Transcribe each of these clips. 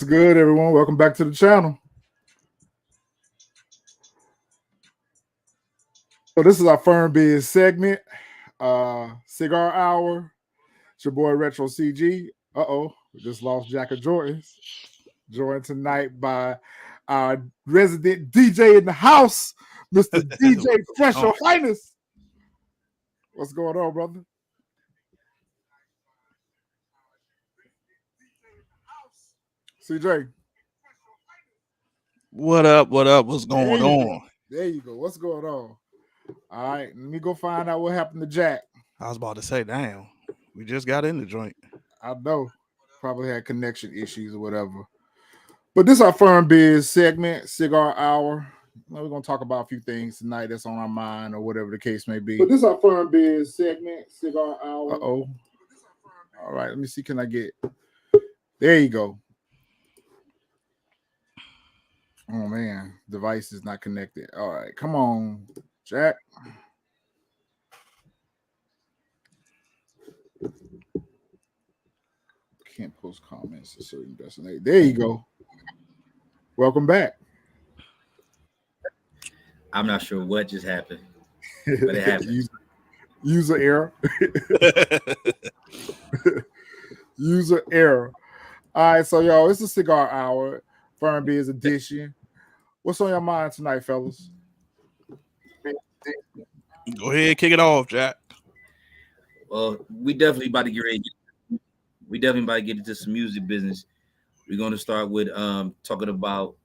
What's good, everyone? Welcome back to the channel. So this is our Firm Biz segment, Cigar Hour. It's your boy Retro CG. We just lost Jack of Jordans. Joined tonight by our resident DJ in the house, Mr. DJ Fresh Your Highness. What's going on, brother? CJ. What up? What up? What's going on? There you go. What's going on? All right, let me go find out what happened to Jack. I was about to say, damn, we just got in the joint. I know. Probably had connection issues or whatever. But this is our Firm Biz segment, Cigar Hour. We're going to talk about a few things tonight that's on our mind or whatever the case may be. But this is our Firm Biz segment, Cigar Hour. All right, let me see. Can I get... There you go. Oh, man. Device is not connected. All right, come on, Jack. Can't post comments to certain destination. There you go. Welcome back. I'm not sure what just happened, but it happened. User error. User error. All right, so y'all, it's a Cigar Hour, Firm Biz edition. What's on your mind tonight, fellas? Go ahead, kick it off, Jack. Well, we definitely about to get ready. We definitely about to get into some music business. We're going to start with talking about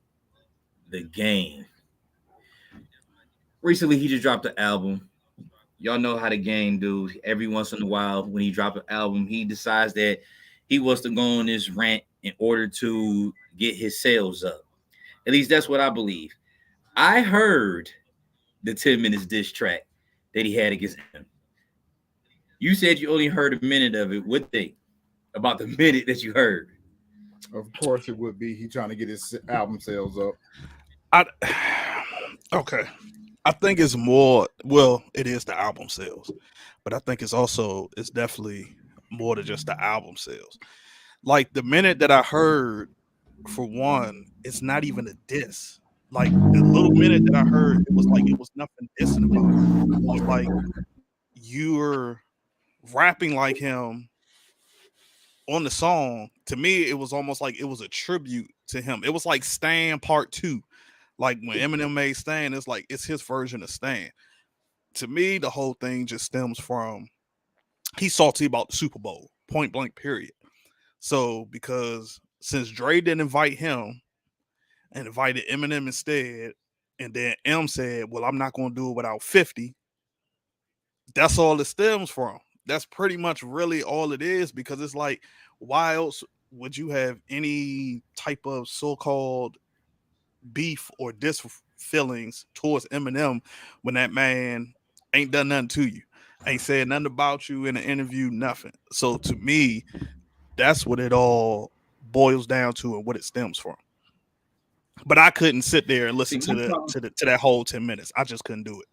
The Game. Recently, he just dropped an album. Y'all know how The Game do. Every once in a while, when he drops an album, he decides that he wants to go on this rant in order to get his sales up. At least that's what I believe. I heard the 10 minutes diss track that he had against him. You said you only heard a minute of it. What think about the minute that you heard? Of course it would be. He trying to get his album sales up. Okay. I think it's more, well, it is the album sales, but I think it's definitely more than just the album sales. Like the minute that I heard, for one, it's not even a diss. Like the little minute that I heard, it was nothing dissing about it. It was like you're rapping like him on the song. To me, it was almost like it was a tribute to him. It was like Stan Part 2. Like when Eminem made Stan, it's like it's his version of Stan. To me, the whole thing just stems from he's salty about the Super Bowl, point blank, period. So because since Dre didn't invite him and invited Eminem instead, and then M said, well, I'm not going to do it without 50, that's all it stems from. That's pretty much really all it is, because it's like, why else would you have any type of so-called beef or dis feelings towards Eminem when that man ain't done nothing to you, ain't said nothing about you in an interview, nothing. So to me, that's what it all boils down to and what it stems from. But I couldn't sit there and listen to that whole 10 minutes. I just couldn't do it.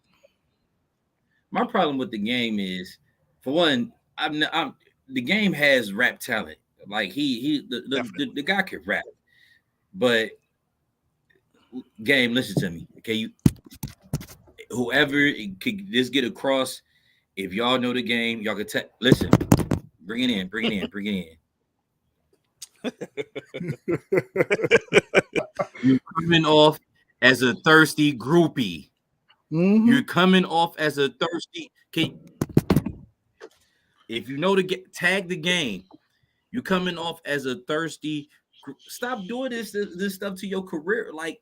My problem with The Game is, for one, the Game has rap talent. Like the guy can rap, but Game, listen to me, okay? Whoever could just get across, if y'all know The Game, y'all could listen. Bring it in. You're coming off as a thirsty groupie. Mm-hmm. You're coming off as a thirsty. If you know tag The Game, you're coming off as a thirsty. Stop doing this stuff to your career. Like,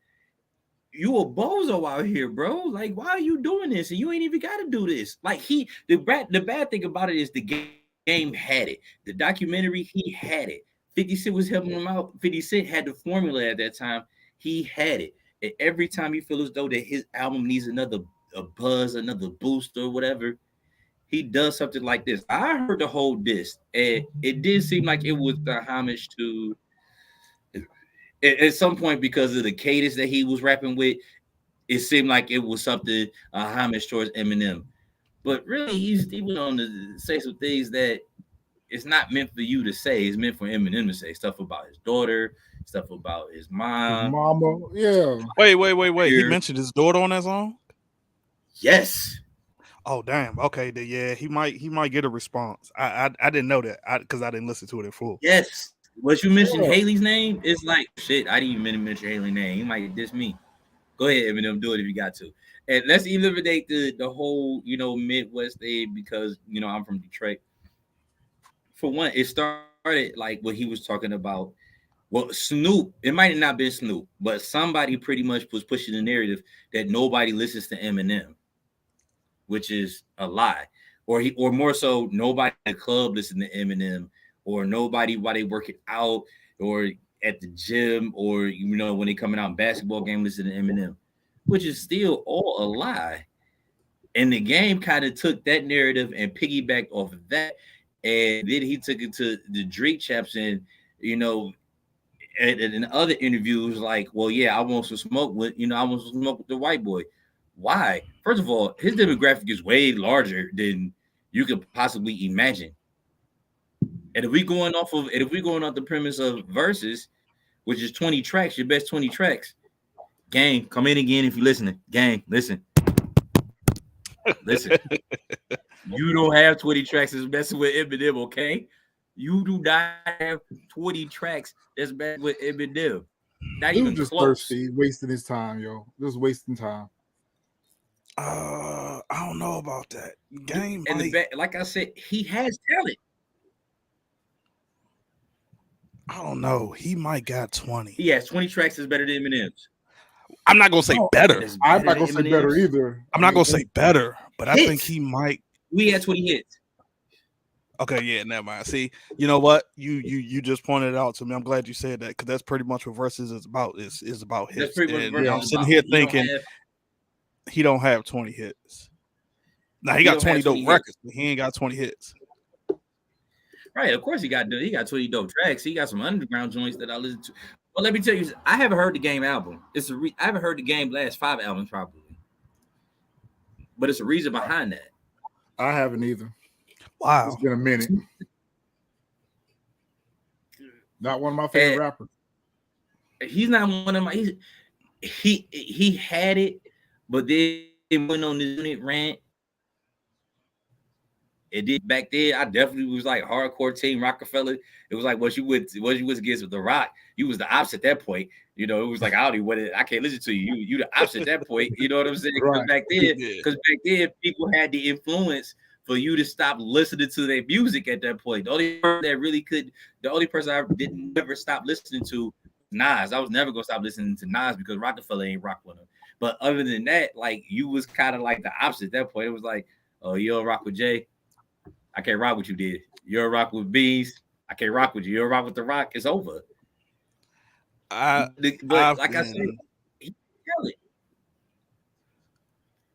you a bozo out here, bro. Like, why are you doing this? And you ain't even got to do this. Like, the bad thing about it is The Game had it. The documentary, he had it. 50 Cent was helping him out. 50 Cent had the formula at that time. He had it. And every time you feel as though that his album needs a buzz, another boost or whatever, he does something like this. I heard the whole disc, and it did seem like it was the homage to, at some point, because of the cadence that he was rapping with, it seemed like it was something, a homage towards Eminem. But really, he went on to say some things that it's not meant for you to say. It's meant for Eminem to say stuff about his daughter, stuff about his His mom. mama, yeah. Wait. He Here. mentioned his daughter on that song. Yes. Oh damn. Okay. Then yeah, he might get a response. I didn't know that because I didn't listen to it in full. Yes. What you mentioned Yeah. Haley's name is like shit. I didn't even mention Haley's name. He might diss me. Go ahead, Eminem, do it if you got to. And let's eliminate the whole, Midwest thing because I'm from Detroit. For one, it started like what he was talking about. Well, Snoop, it might have not been Snoop, but somebody pretty much was pushing the narrative that nobody listens to Eminem, which is a lie. Or more so, nobody at the club listen to Eminem, or nobody while they working out, or at the gym, or when they coming out in basketball game listen to Eminem, which is still all a lie. And the game kind of took that narrative and piggybacked off of that, and then he took it to the Drake chaps, and you know, and in other interviews, like, well, yeah, I want some smoke with, I want some smoke with the white boy. Why? First of all, his demographic is way larger than you could possibly imagine. And if we going off the premise of verses, which is 20 tracks, your best 20 tracks, gang, come in again if you're listening. Gang, listen. Listen. You don't have 20 tracks that's messing with Eminem, okay? You do not have 20 tracks that's messing with Eminem. Not He was even just close. thirsty, wasting his time, yo. Just wasting time. I don't know about that. Game And like I said, he has talent. I don't know. He might got 20. He has 20 tracks that's better than Eminem's. I'm not gonna say better. I'm not gonna say better either. I'm not gonna say better, but I think Hits. he might. We had 20 hits. Okay, yeah, never mind. See, you know what? You just pointed it out to me. I'm glad you said that because that's pretty much what verses is about. Is about hits. That's pretty much And what I'm it's sitting about. here You don't thinking have- he don't have 20 hits. Now he He got don't 20 have dope 20 records, but he ain't got 20 hits. Right, of course he got 20 dope tracks. He got some underground joints that I listen to. Well, let me tell you, I haven't heard the Game album. I haven't heard the Game last 5 albums probably, but it's a reason behind that. I haven't either. Wow, It's been a minute. Not one of my favorite rappers. He's not one of my. He had it, but then went on this unit rant. It did back then. I definitely was like hardcore team Rockefeller. It was like what you was against with the Rock. You was the opposite at that point. It was like I can't listen to you. You the opposite at that point. You know what I'm saying? Because back then, people had the influence for you to stop listening to their music at that point. The only person I didn't ever stop listening to Nas. I was never gonna stop listening to Nas because Rockefeller ain't rock with him. But other than that, like you was kind of like the opposite at that point. It was like, oh, you don't rock with Jay. I can't rock with you, did. You're a rock with Bizz. I can't rock with you. You're a rock with the Rock. It's over. I said, he killed it.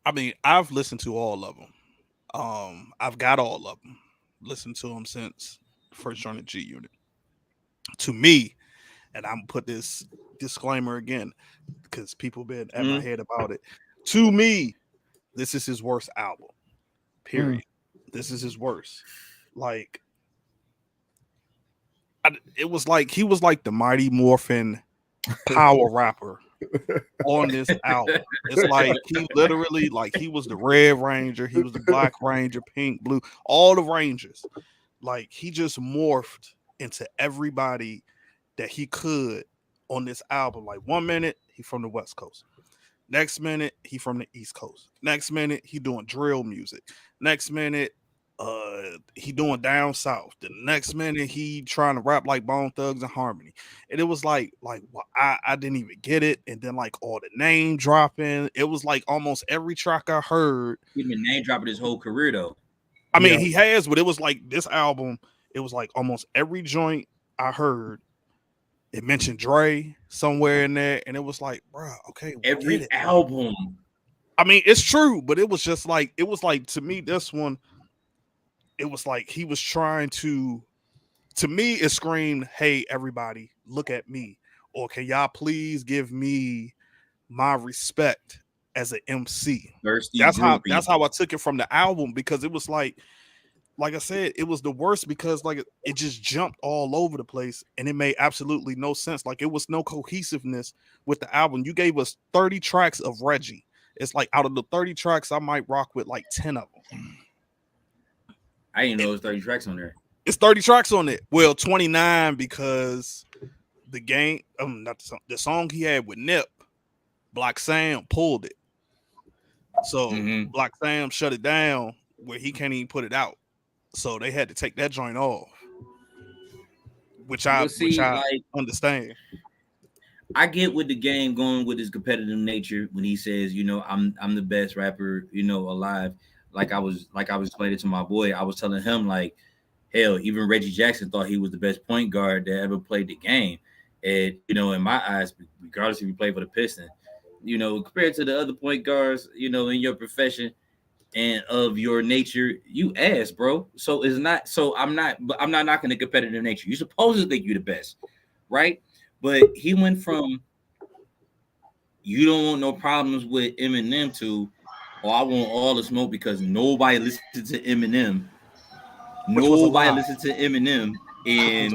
I mean, I've listened to all of them. I've got all of them. Listened to them since first joined the G Unit. To me, and I'm put this disclaimer again because people been at my head about it. To me, this is his worst album. Period. This is his worst. Like, it was like he was like the Mighty Morphin power rapper on this album. It's like he literally, like, he was the Red Ranger, he was the Black Ranger, Pink, Blue, all the Rangers. Like, he just morphed into everybody that he could on this album. Like, 1 minute he from the West Coast, next minute he from the East Coast, next minute he doing drill music, next minute he doing down south, the next minute he trying to rap like Bone Thugs and Harmony. And it was like I didn't even get it. And then like all the name dropping, it was like almost every track I heard. He's been name dropping his whole career though. I mean, he has, but it was like this album, it was like almost every joint I heard, it mentioned Dre somewhere in there, and it was like, bro, okay, every album. I mean, it's true, but it was just like, to me, this one, it was like he was trying to me, it screamed, hey, everybody, look at me. Or can y'all please give me my respect as an MC? That's how I took it from the album, because it was like like I said, it was the worst because like it just jumped all over the place and it made absolutely no sense. Like it was no cohesiveness with the album. You gave us 30 tracks of Reggie. It's like out of the 30 tracks, I might rock with like 10 of them. I didn't know it was 30 tracks on there. It's 30 tracks on it. Well, 29 because the game, not the song he had with Nip, Black Sam pulled it. So Black Sam shut it down where he can't even put it out. So they had to take that joint off, which I like, understand. I get with the game going with his competitive nature when he says, you know, I'm the best rapper, you know, alive. Like I was explaining to my boy, I was telling him like, hell, even Reggie Jackson thought he was the best point guard that ever played the game. And you know, in my eyes, regardless if you play for the Pistons, you know, compared to the other point guards, you know, in your profession and of your nature, you ass, bro. So it's not. So I'm not knocking the competitive nature. You're supposed to think you're the best, right? But he went from you don't want no problems with Eminem to, oh, I want all the smoke because nobody listened to Eminem. Nobody listened to Eminem, and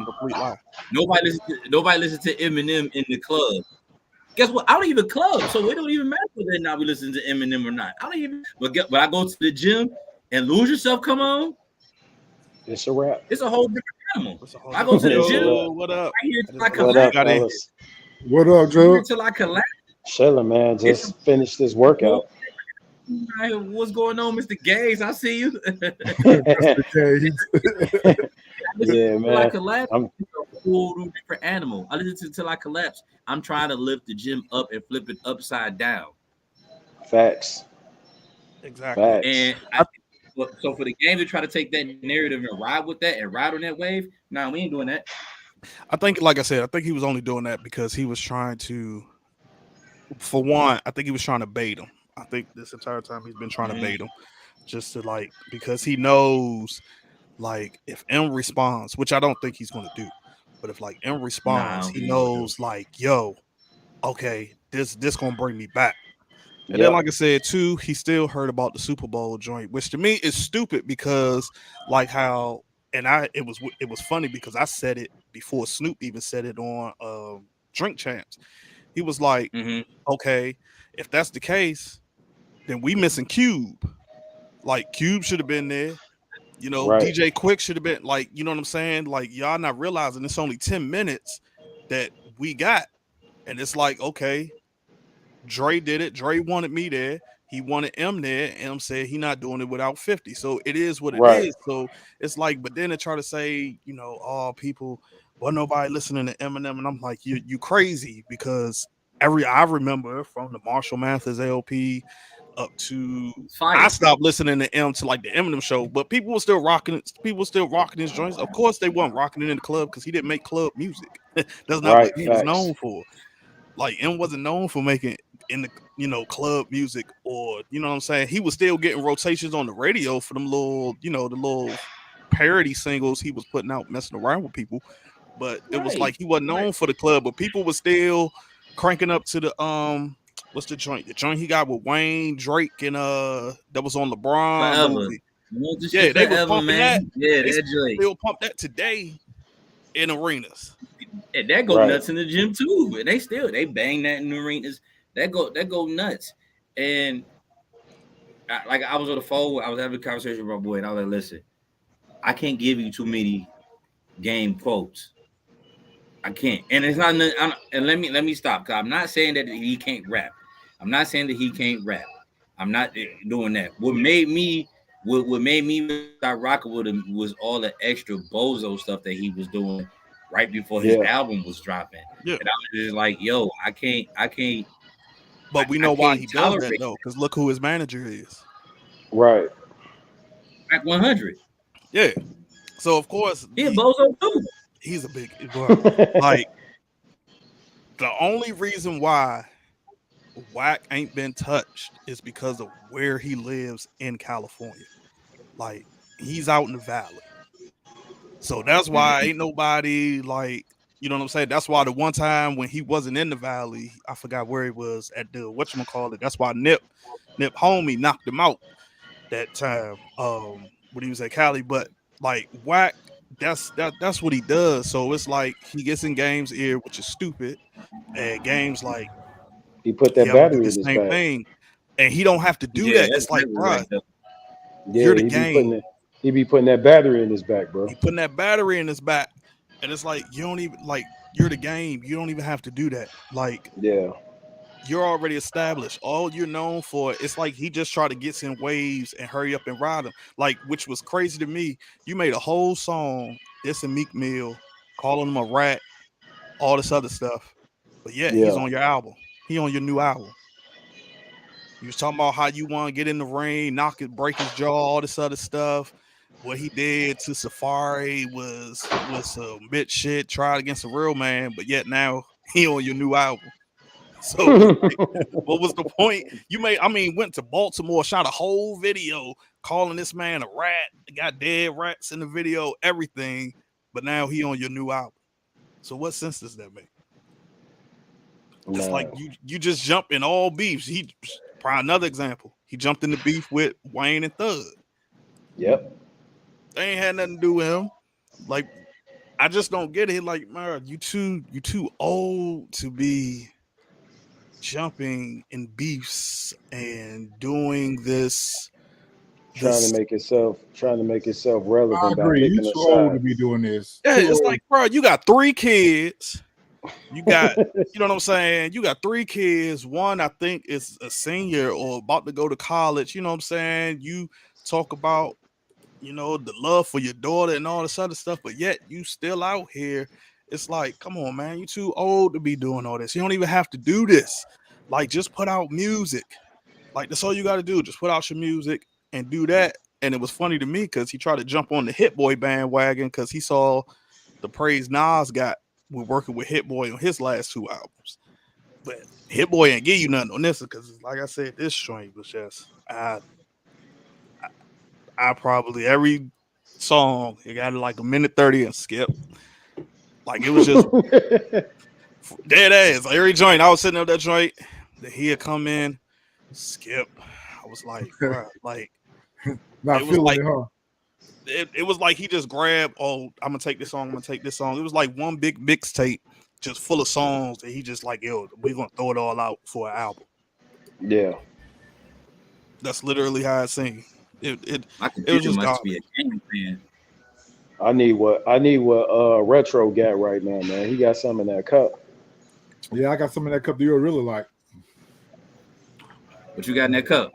nobody listened to Eminem in the club. Guess what? I don't even club, so it don't even matter whether or not we listen to Eminem or not. I don't even. But I go to the gym and Lose Yourself come on. It's a wrap. It's a whole different animal. I go to the gym. What up? I hear till I collapse. What up, Joe? Till I collapse. Chilling, man. Just finished this workout. What's going on, Mr. Gaze? I see you. Yeah, man. I collapse. I'm a whole different animal. I listen till I collapse. I'm trying to lift the gym up and flip it upside down. Facts. Exactly. Facts. And so for the game to try to take that narrative and ride with that and ride on that wave, nah, we ain't doing that. I think, like I said, I think he was only doing that because he was trying to, for one, I think he was trying to bait him. I think this entire time he's been trying to bait him just to like, because he knows like if M responds, which I don't think he's going to do, but if like M responds, he knows like, yo, okay, this going to bring me back. And then, like I said, too, he still heard about the Super Bowl joint, which to me is stupid because like how, and it was funny because I said it before Snoop even said it on Drink Champs. He was like, okay, if that's the case, then we missing Cube. Like Cube should have been there. You know, DJ Quick should have been like, you know what I'm saying? Like y'all not realizing it's only 10 minutes that we got. And it's like, okay, Dre did it. Dre wanted me there. He wanted M there. M said he not doing it without 50. So it is what it is. So it's like, but then they try to say, you know, all people, well, nobody listening to Eminem. And I'm like, you crazy because I remember from the Marshall Mathers LP up to I stopped listening to M to like the Eminem show, but people were still rocking it. People were still rocking his joints. Of course, they weren't rocking it in the club because he didn't make club music. That's not what he was known for. Like M wasn't known for making in the, you know, club music, or you know what I'm saying. He was still getting rotations on the radio for them little, you know, the little parody singles he was putting out, messing around with people. But it was like he wasn't known for the club, but people were still cranking up to the what's the joint? The joint he got with Wayne, Drake, and that was on LeBron movie. Yeah, they were pumping that. Yeah, that joint. They'll pump that today in arenas. And that go nuts in the gym too. And they bang that in the arenas. That go nuts. And I was on the phone, I was having a conversation with my boy, and I was like, listen, I can't give you too many game quotes. I can't. And it's not. And let me stop. Cause I'm not saying that he can't rap. I'm not saying that he can't rap. I'm not doing that. What made me start rocking with him was all the extra bozo stuff that he was doing right before his album was dropping. Yeah. And I was just like, yo, I can't. But we know why he does that though, because look who his manager is. Right. Back 100. Yeah. So of course, bozo too. He's a big like. The only reason why Wack ain't been touched is because of where he lives in California. Like he's out in the valley. So that's why ain't nobody like, you know what I'm saying? That's why the one time when he wasn't in the valley, I forgot where he was at the whatchamacallit. That's why Nip homie knocked him out that time. when he was at Cali. But like Wack, that's what he does. So it's like he gets in games ear, which is stupid, and games like, He put that yeah, I'm gonna do battery the in his same back. thing, and he don't have to do Yeah, that. It's like, that's bro, right though. you're Yeah, the game. he be putting that battery in his back, bro. He putting that battery in his back, and it's like you don't even like you're the game. You don't even have to do that. Like Yeah. you're already established. All you're known for, it's like he just tried to get in waves and hurry up and ride them. Like, which was crazy to me. You made a whole song, this and Meek Mill, calling him a rat, all this other stuff. But yet he's Yeah. on your album. He on your new album. You was talking about how you want to get in the ring, knock it, break his jaw, all this other stuff. What he did to Safari was some bitch shit, tried against a real man, but yet now he on your new album. So it's like, what was the point? You went to Baltimore, shot a whole video calling this man a rat, got dead rats in the video, everything, but now he on your new album. So what sense does that make? It's like Nah. you just jump in all beefs. He probably another example. He jumped in the beef with Wayne and Thug. Yep. They ain't had nothing to do with him. Like, I just don't get it. Like, man, you too old to be jumping in beefs and doing this. Trying to make itself I relevant by agree. You picking a too old to side. be doing this. Yeah, Too it's old. like, bro, you got 3 kids. You got, you know what I'm saying? You got 3 kids. One, I think, is a senior or about to go to college. You know what I'm saying? You talk about, the love for your daughter and all this other stuff, but yet you still out here. It's like, come on, man, you too old to be doing all this. You don't even have to do this. Like, just put out music. Like, that's all you got to do. Just put out your music and do that. And it was funny to me because he tried to jump on the Hit Boy bandwagon because he saw the praise Nas got with working with Hit Boy on his last 2 albums. But Hit Boy ain't give you nothing on this because, like I said, this joint was just I probably every song it got like a minute 30 and skip. Like it was just dead ass. Like, every joint I was sitting up that joint that he'd come in, skip. I was like, bruh, like Not it was feeling like it, huh? it was like he just grabbed, oh, I'm gonna take this song, I'm gonna take this song. It was like one big mixtape just full of songs that he just like, yo, we're gonna throw it all out for an album. Yeah. That's literally how it seemed. My It computer was just must be garbage. a game fan. I need what Retro got right now, man. He got some in that cup. Yeah, I got some in that cup that you really like. What you got in that cup?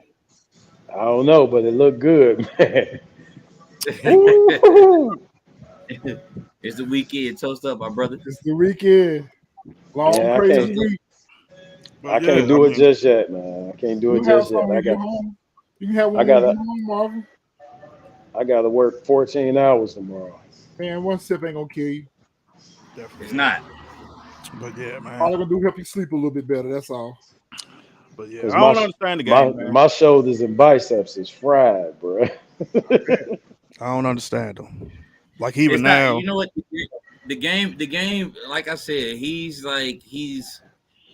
I don't know, but it looked good, man. Ooh. It's the weekend. Toast up, my brother. It's the weekend. Long, Yeah, I crazy can't- week. But I can't do it just yet, man. I can't do You it can have just some yet. when I you get got home. You can have one I when gotta- you get home, Marvin. I got to work 14 hours tomorrow. Man, one sip ain't gonna kill you. definitely. It's not. But yeah, All man. I'm gonna do is help you sleep a little bit better. That's all. But yeah, 'Cause I don't understand the game, man. My shoulders and biceps is fried, bro. I don't understand them. Like even It's now, not. You know what? The game. Like I said, he's. I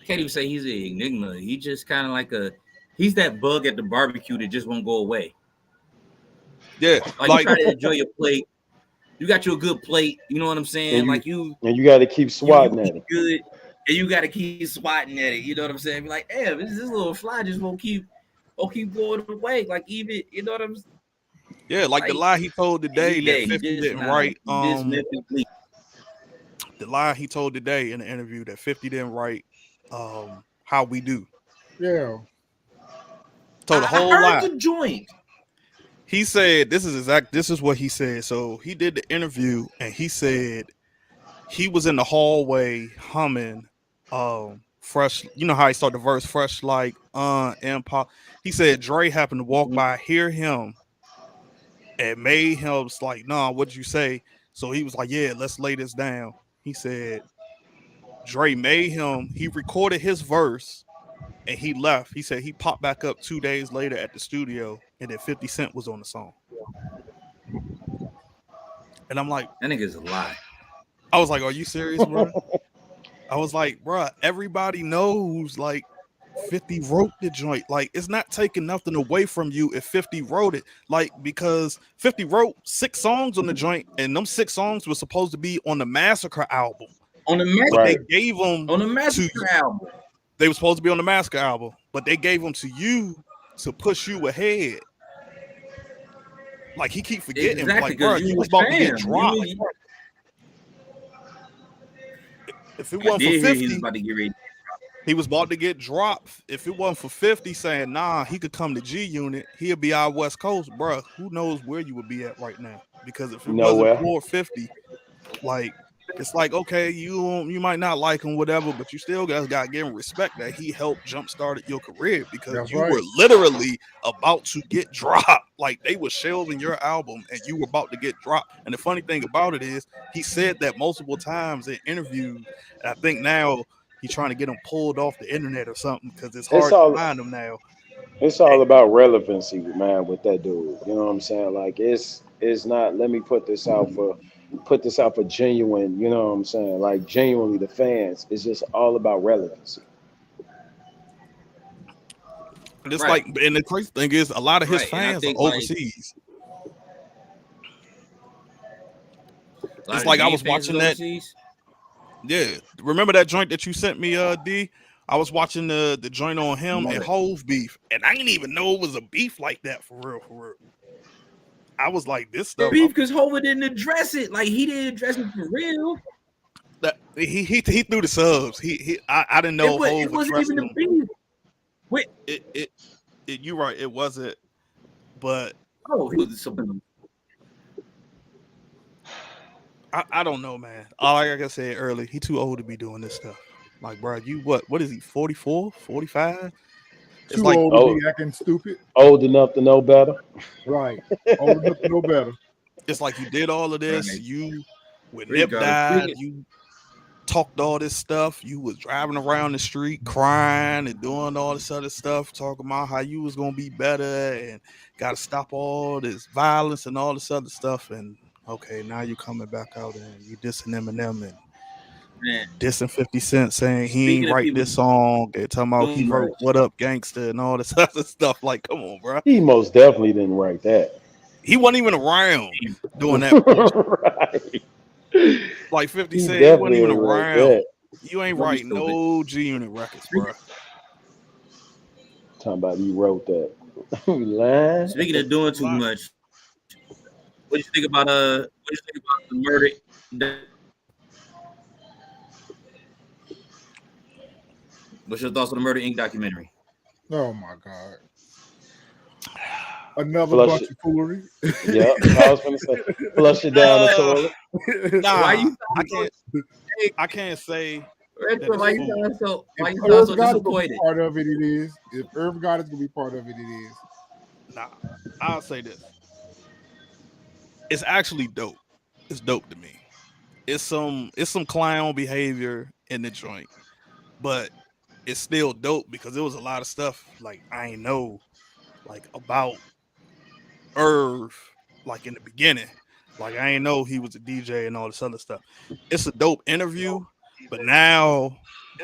can't even say he's an enigma. He just kind of like he's that bug at the barbecue that just won't go away. yeah, Like you try to enjoy your plate. You got you a good plate. You know what I'm saying? And you got to keep swatting at eat it. good, and you got to keep swatting at it. You know what I'm saying? Be like, damn, this little fly just won't keep going away. Like even, you know what I'm saying? yeah, like the lie he told today that he 50 just didn't not- write. he just Memphis Bleak. The lie he told today in the interview that 50 didn't write. How we do. Yeah. Told the I whole heard lie. the joint. He said this is what he said. So he did the interview and he said he was in the hallway humming fresh, you know how he started the verse fresh like Empire. He said Dre happened to walk by, hear him, and made him like, nah, what'd you say? So he was like, yeah, let's lay this down. He said Dre made him, he recorded his verse and he left. He said he popped back up 2 days later at the studio and then 50 Cent was on the song. And I'm like, That nigga's a lie. I was like, are you serious, bro? I was like, bro, everybody knows like 50 wrote the joint. Like, it's not taking nothing away from you if 50 wrote it. Like, because 50 wrote 6 songs on the joint, and them 6 songs were supposed to be on the Massacre album. On the But Massacre, they gave them on the to Massacre album. they were supposed to be on the Massacre album, but they gave them to you to push you ahead. Like, he keep forgetting, Exactly, like, bro, because you you was was about to get fam. dropped. If it I wasn't for did hear he was 50, about to get ready. he was about to get dropped. If it wasn't for 50 saying, nah, he could come to G Unit, he'll be our West Coast, bro. Who knows where you would be at right now? Because if it wasn't Nowhere. for 50, like, it's like, okay, you might not like him, whatever, but you still got to give him respect that he helped jumpstart your career, because That's you right. were literally about to get dropped. Like, they were shelving your album and you were about to get dropped. And the funny thing about it is, he said that multiple times in interviews. And I think now he's trying to get them pulled off the internet or something, because it's It's hard to all find them now. it's all about relevancy, man, with that dude. You know what I'm saying? Like it's not let me put this out for genuine, you know what I'm saying? Like genuinely the fans. It's just all about relevancy. And it's Right. like, and the crazy thing is, a lot of his Right, and I fans are think like overseas. a lot It's of the like I game was fans is watching that. overseas. Yeah, remember that joint that you sent me, D? I was watching the joint on him and Hove beef, and I didn't even know it was a beef like that for real, for real. I was like, this stuff. Beef because Hova didn't address it. Like he didn't address it for real. That he threw the subs. I didn't know Hove It wasn't addressed even a them. beef. Wait, It you're right, it wasn't, but oh, he was something. I don't know, man. Like I said earlier, he too old to be doing this stuff. Like, bro, you what is he, 44, 45? It's Too like, old to be acting stupid. Old enough to know better. Right. Old enough to know better. it's like you did all of this. Right. You, when There you Nip go. died, you talked all this stuff. You was driving around the street crying and doing all this other stuff, talking about how you was gonna be better and got to stop all this violence and all this other stuff. And okay, now you coming back out and you dissing Eminem and Man, dissing 50 Cent, saying he ain't Speaking of write people this song. They talking about he doing wrote much. "What Up, Gangsta" and all this other stuff. Like, come on, bro. He most definitely didn't write that. He wasn't even around doing that bullshit. Right. Like 50 He said, he wasn't definitely even didn't write around. that. You ain't Don't be writing no G Unit records, bro. Talking about he wrote that. Lying. Speaking of doing too much, what do you think about the murder? What's your thoughts on the Murder Inc. documentary? Oh my God. Another Flush bunch it. of foolery. Yeah, I was gonna say flush it down the toilet. Nah, Why you I can't say Retro, why you sound so If Irv Gotti gonna be disappointed? part of it, it is. If Irv Gotti's gonna be part of it, it is. nah. I'll say this. It's actually dope. It's dope to me. It's some clown behavior in the joint, but it's still dope because there was a lot of stuff like I ain't know like about Irv like in the beginning. Like I ain't know he was a DJ and all this other stuff. It's a dope interview, but now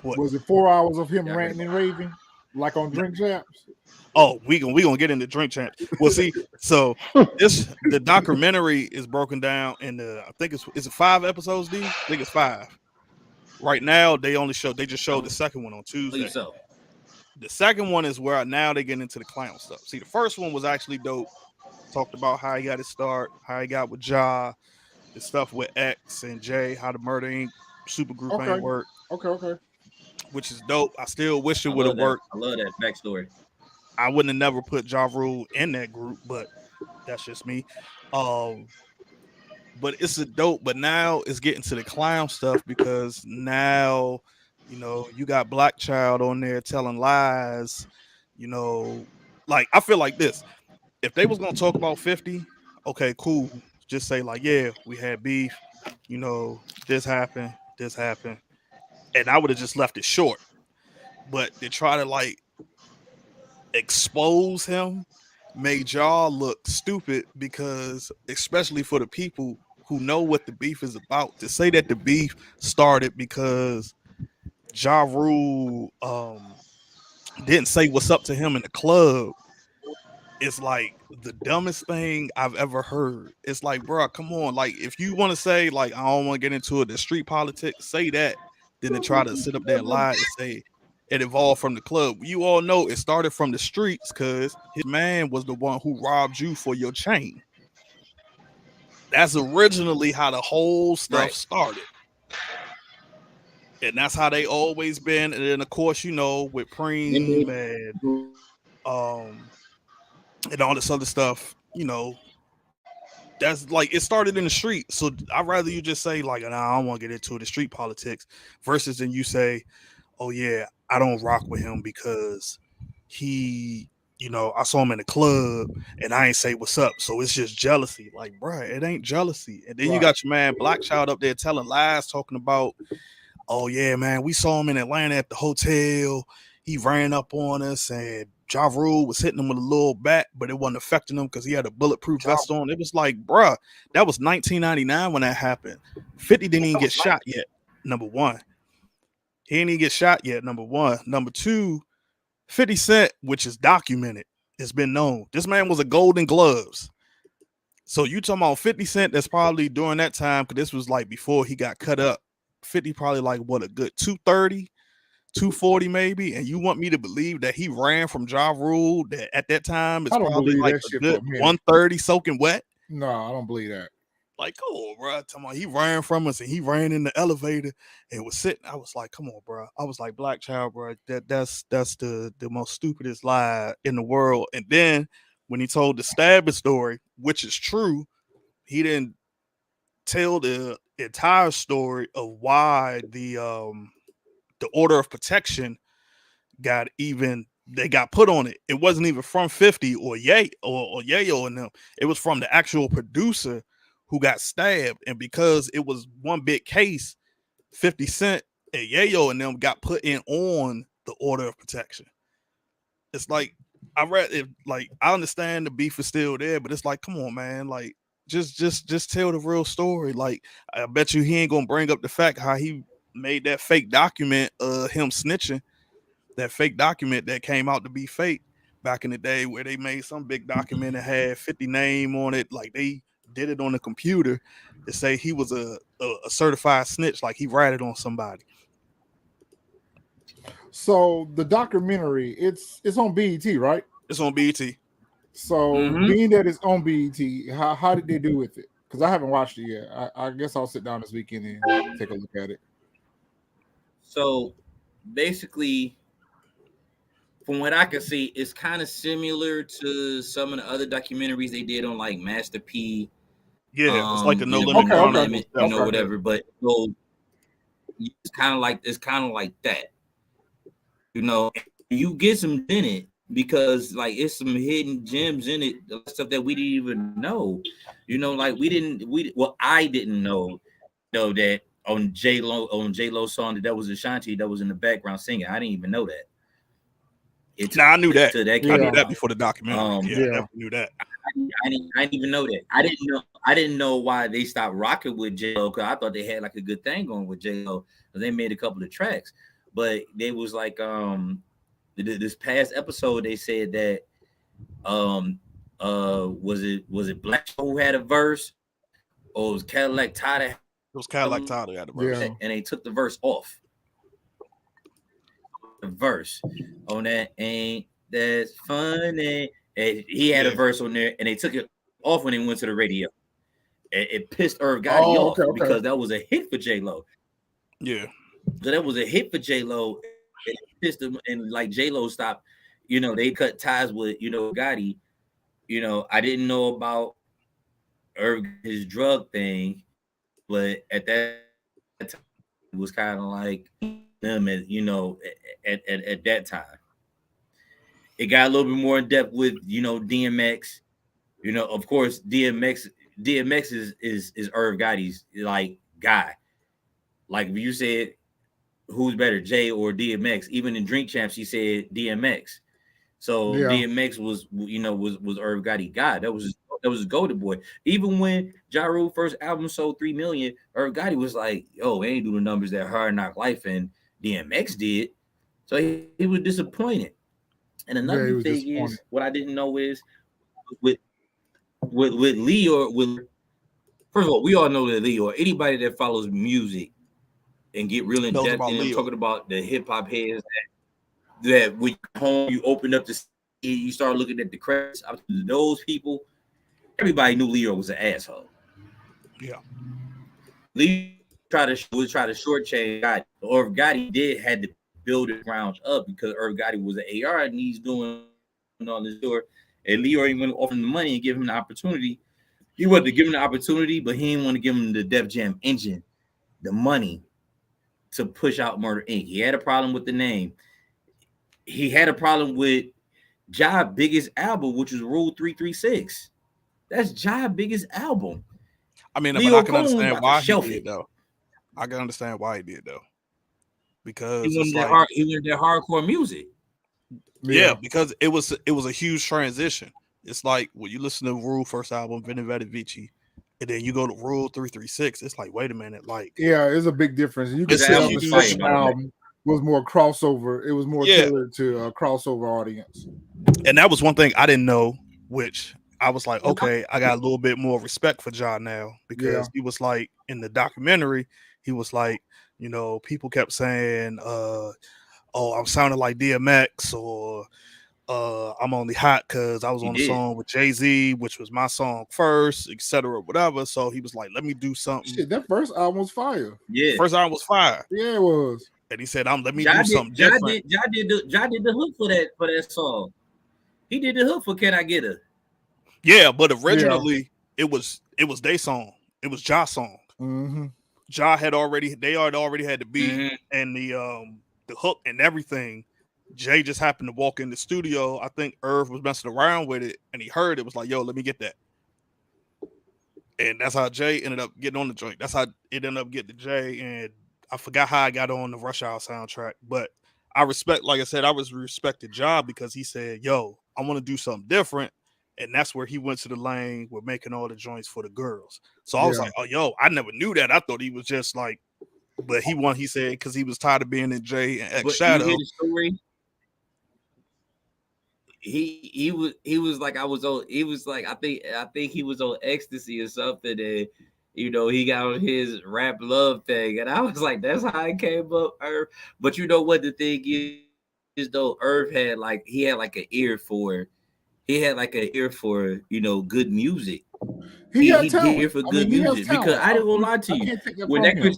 what? Was it 4 hours of him Yeah, I heard ranting and raving like on Drink Champs? Oh, we gonna get into Drink Champ. Well, see, so the documentary is broken down into I think it's 5 episodes. D, I think it's 5. Right now, they just showed the second one on Tuesday. Believe so. The second one is where now they get into the clown stuff. See, the first one was actually dope. Talked about how he got his start, how he got with Ja, the stuff with X and J, how the Murder Inc. Supergroup Okay. ain't work, Okay. which is dope. I still wish it I would have love that. worked. I love that backstory. I wouldn't have never put Ja Rule in that group, but that's just me. But it's a dope. But now it's getting to the clown stuff because now, you got Black Child on there telling lies. Like I feel like this. If they was gonna talk about 50, okay, cool. Just say like, yeah, we had beef. This happened, and I would have just left it short. But they try to like expose him made y'all look stupid because especially for the people who know what the beef is about, to say that the beef started because Ja Rule didn't say what's up to him in the club, it's like the dumbest thing I've ever heard. It's like, bro, come on. Like, if you want to say, like, I don't want to get into it, the street politics, say that. Then to try to sit up there and lie and say it evolved from the club. You all know it started from the streets because his man was the one who robbed you for your chain. That's originally how the whole stuff Right. started. And that's how they always been. And then, of course, you know, with Preem um and all this other stuff, you know, that's like it started in the street. So I'd rather you just say, like, nah, I don't want to get into the street politics versus then you say, oh yeah, I don't rock with him because he, you know, I saw him in the club and I ain't say what's up. So it's just jealousy. Like, bruh, it ain't jealousy. And then you Right. got your man Black Child up there telling lies, talking about, oh yeah, man, we saw him in Atlanta at the hotel. He ran up on us and Ja Rule was hitting him with a little bat, but it wasn't affecting him because he had a bulletproof vest on. It was like, bruh, that was 1999 when that happened. 50 didn't even get shot yet, number one. He didn't even get shot yet, number one. Number two, 50 Cent, which is documented, it's been known. This man was a Golden Gloves. So you talking about 50 Cent that's probably during that time, because this was like before he got cut up. 50 probably like what, a good 230, 240 maybe. And you want me to believe that he ran from Ja Rule that at that time it's I don't probably believe like that a shit for good a minute. 130 soaking wet? No, I don't believe that. Like, come on, bro. Talking about he ran from us and he ran in the elevator and was sitting. I was like, come on, bro. I was like, Black Child, bro. That's the most stupidest lie in the world. And then when he told the stabbing story, which is true, he didn't tell the entire story of why the order of protection got even they got put on it. It wasn't even from 50 or Yayo and them. It was from the actual producer who got stabbed. And because it was one big case, 50 Cent and Yayo and them got put in on the order of protection. It's like I read it, like I understand the beef is still there, but it's like, come on, man, like just tell the real story. Like, I bet you he ain't gonna bring up the fact how he made that fake document of him snitching, that fake document that came out to be fake back in the day, where they made some big document that had 50 name on it. Like they did it on the computer to say he was a certified snitch, like he ratted on somebody. So the documentary, it's on BET, right? It's on BET. So Mhm. being that it's on BET, how did they do with it? Because I haven't watched it yet. I guess I'll sit down this weekend and take a look at it. So basically, from what I can see, it's kind of similar to some of the other documentaries they did on like Master P. Yeah, it's like the No you know, Limit Okay, No okay, Limit, you know, okay. whatever. But so it's kind of like that. You know, you get some in it because like it's some hidden gems in it, stuff that we didn't even know. You know, like I didn't know that on J Lo's song that was Ashanti that was in the background singing. I didn't even know that. It's Nah, I knew that. to that I came knew Yeah. out. that before the documentary. Yeah, I Yeah. definitely knew that. I didn't even know that. I didn't know why they stopped rocking with J Lo because I thought they had like a good thing going with J Lo because they made a couple of tracks, but they was like this past episode they said that was it Black who had a verse or it was Cadillac Tyler It was kind of like Tyler had the verse. Yeah. and they took the verse off. The verse on that ain't that's funny. And he had a Yeah. verse on there and they took it off when they went to the radio. It pissed Irv Gotti Oh, off okay. because that was a hit for J Lo. Yeah. So that was a hit for J Lo. It pissed him, and like J Lo stopped. You know, they cut ties with Gotti. You know, I didn't know about Irv his drug thing, but at that time, it was kind of like them, at at that time. It got a little bit more in depth with DMX. You know, of course, DMX is Irv Gotti's like guy. Like if you said who's better, Jay or DMX, even in Drink Champs, he said DMX. So Yeah. DMX was was Irv Gotti guy. That was his golden boy. Even when Ja Rule first album sold 3 million, Irv Gotti was like, yo, they ain't doing the numbers that Hard Knock Life and DMX did. So he was disappointed. And Yeah, he another was thing disappointed. is, what I didn't know is with Leo, first of all, we all know that Leo, anybody that follows music and get real in Knows depth about in, I'm Leo. talking about the hip hop heads that when you home, you open up the CD, you start looking at the credits. Those people, everybody knew Leo was an asshole. Yeah. Leo would try to shortchange Gotti. Or if Gotti did had to build it ground up because Irv Gotti was an AR and he's doing on this tour, and Leo ain't want to offer him the money and give him the opportunity. He wanted to give him the opportunity, but he didn't want to give him the Def Jam engine, the money to push out Murder Inc. He had a problem with the name. He had a problem with Jive's biggest album, which was Rule 336. That's Jive's biggest album. I mean, but Leo I can Cohen was understand about to why he shelf did it. though. I can understand why he did though. Because He it's wanted like, he wanted that hardcore music. yeah, because it was a huge transition. It's like when you listen to Rule first album, Veni Vidi Vici, and then you go to Rule 336. It's like, wait a minute, like Yeah, it's a big difference. You can It's tell album the was fire, second by the way. album was more crossover. It was more Yeah. tailored to a crossover audience. and that was one thing I didn't know, which I was like, okay, I got a little bit more respect for John now because Yeah. he was like in the documentary, he was like, you know, people kept saying, oh, I'm sounding like DMX or I'm only hot because I was He on a did. song with Jay-Z, which was my song first, etc. Whatever. So he was like, let me do something. Shit, that first album was fire. Yeah. First album was fire. Yeah, it was. And he said, let me Ja do something different. Ja did the hook for that song. He did the hook for Can I Get Her? Yeah, but originally it was their song. It was Ja's song. Mm-hmm. Ja had already had the beat Mhm. and the hook and everything. Jay just happened to walk in the studio. I think Irv was messing around with it and he heard it, was like, yo, let me get that. And that's how Jay ended up getting on the joint. That's how it ended up getting to Jay. And I forgot how I got on the Rush Hour soundtrack, but I respect, like I said, I was respected Ja because he said, yo, I want to do something different. And that's where he went to the lane with making all the joints for the girls. So I was like, oh, yo, I never knew that. I thought he was just like, but he said, because he was tired of being in Jay and X But Shadow. you hear the story? He was like I was on. He was like I think he was on ecstasy or something, and you know he got on his rap love thing, and I was like, that's how it came up, Irv. But you know what the thing is though, Irv had like an ear for you know good music. He had He talent. ear for I good mean, he has music because talent. I didn't gonna lie to I you. can't take that When from that him.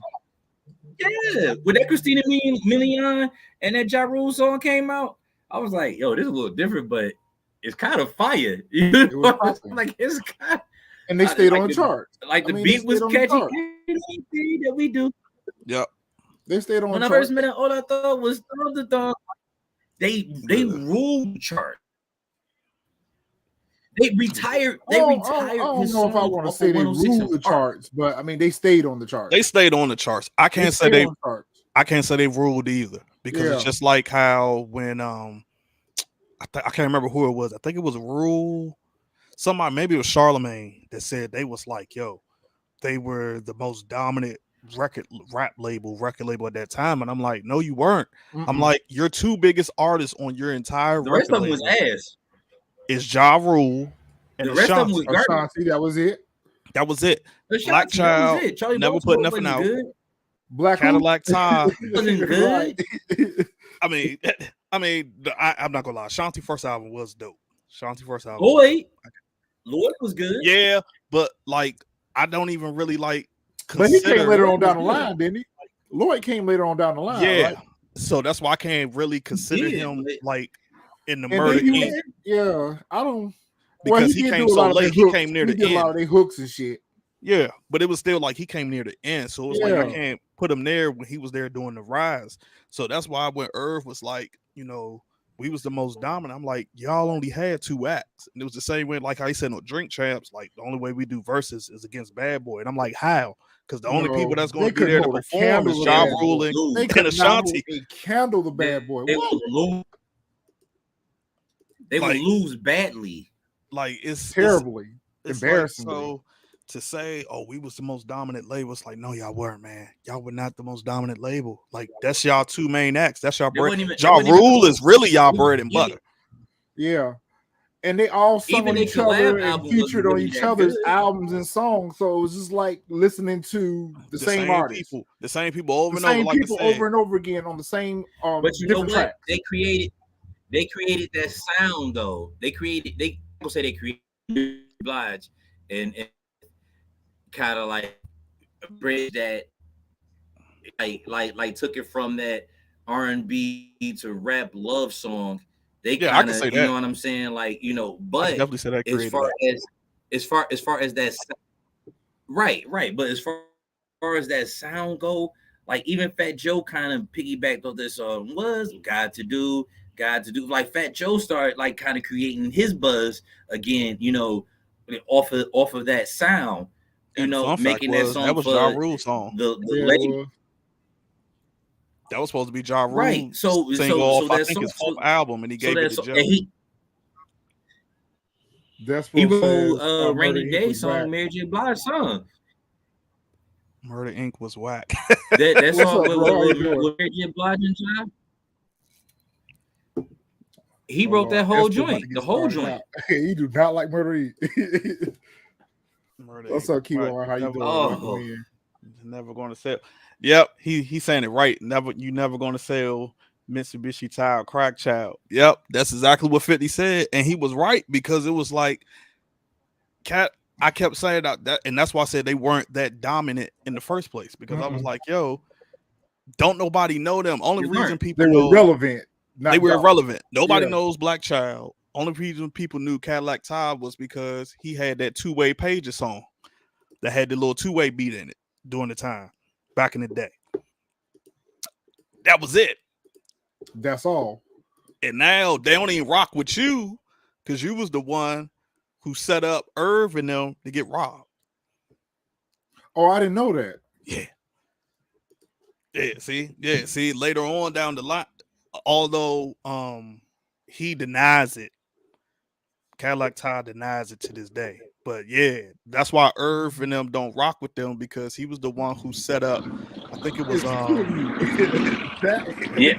with that Christina Milian and that Ja Rule song came out, I was like, yo, this is a little different, but it's kind of fire. You know? It was popping. Like it's kind And they stayed like on the charts. like I the mean, they beat was stayed on the catchy. charts. Anything that we do. Yep. They stayed on When the I charts. first met it, all I thought was the thought. They ruled the chart. They retired. I don't know if I want to say they ruled the charts, but I mean they stayed on the charts. They stayed on the charts. I can't say they ruled either because it's just like how when I can't remember who it was. I think it was Rule. Somebody, maybe it was Charlemagne that said they was like, yo, they were the most dominant record label at that time. And I'm like, no, you weren't. I'm like, your two biggest artists on your entire the rest of them was ass. Is Ja Rule and the rest of them was Ashanti. That was it. That was it. Ashanti, Black Child that was it. Charlie never Baltimore put nothing out. good. Black Cadillac Ty wasn't good. Right. I'm not gonna lie. Ashanti first album was dope. Lloyd was good. Yeah, but like I don't even really like. But he came later on down the line, didn't he? Lloyd came later on down the line. Yeah, right? So that's why I can't really consider him like in the Murder And Inc. Yeah, I don't. Because he came so late. He came near the end. A lot of their hooks and shit. Yeah, but it was still like he came near the end, so it's like I can't put him there when he was there doing the rise. So that's why when Irv was like, you know, we was the most dominant. I'm like, y'all only had 2 acts, and it was the same way, like how he said no Drink Champs. Like the only way we do verses is against Bad Boy, and I'm like, how? Because the only people that's going to be there to perform is Ja Rule and Ashanti. They candle the Bad Boy. They would lose badly. Like it's terribly, it's embarrassing. Like, so to say, oh, we was the most dominant label, it's like, no, y'all weren't, man. Y'all were not the most dominant label. Like that's y'all 2 main acts. That's y'all bread. Ja Rule is really y'all bread and butter. Yeah. And they all sung Even on their each other collab and album featured wasn't on really each that good. other's albums and songs. So it was just like listening to the same artists, the same people over the and over, same like I people said. over and over again on the same But you know different what? tracks. They created that sound though. They will say they created Blige and kind of like bridge that like took it from that R&B to rap love song. They Yeah, I kind can of, say you that. know what I'm saying, like, you know. I can But definitely say that as created far that. as that right, but as far as that sound go, like even Fat Joe kind of piggybacked on this was God to do. Like Fat Joe started like kind of creating his buzz again, you know, off of that sound, you And the know, fun fact making that was that song was Ja for Rule's song. the Yeah, it lady. was. That was supposed to be Ja Right. Rule's So single off, I that think, song, his fourth album, and he so gave it that to so, and Joe. he Despo wrote says Murder Rainy Inc. Day was whack. song, Mary J. Blige song. Murder Inc. was whack. That What's song up, bro? How you doing? with Mary J. Blige and John. He Oh wrote Lord, that whole Espo about to joint, get the whole started joint. out. He do not like Murder Inc. Murder What's Inc. up, Keyboard? How you doing? Welcome Oh, in. Never going to sell. Yep, he's saying it right. You never going to sell Mitsubishi Child Crack Child. Yep, that's exactly what 50 said, and he was right, because it was like I kept saying that, and that's why I said they weren't that dominant in the first place, because I was like, yo, don't nobody know them. Only they reason weren't. people They were know relevant. they were dominant. irrelevant. Nobody Yeah. knows Black Child. Only reason people knew Cadillac Todd was because he had that two-way Pages song that had the little two-way beat in it during the time back in the day. That was it. That's all. And now they don't even rock with you because you was the one who set up Irv and them to get robbed. Oh, I didn't know that. Yeah. See, later on down the line, although he denies it, Cadillac Todd denies it to this day. But yeah, that's why Irv and them don't rock with them, because he was the one who set up, I think it was Yeah,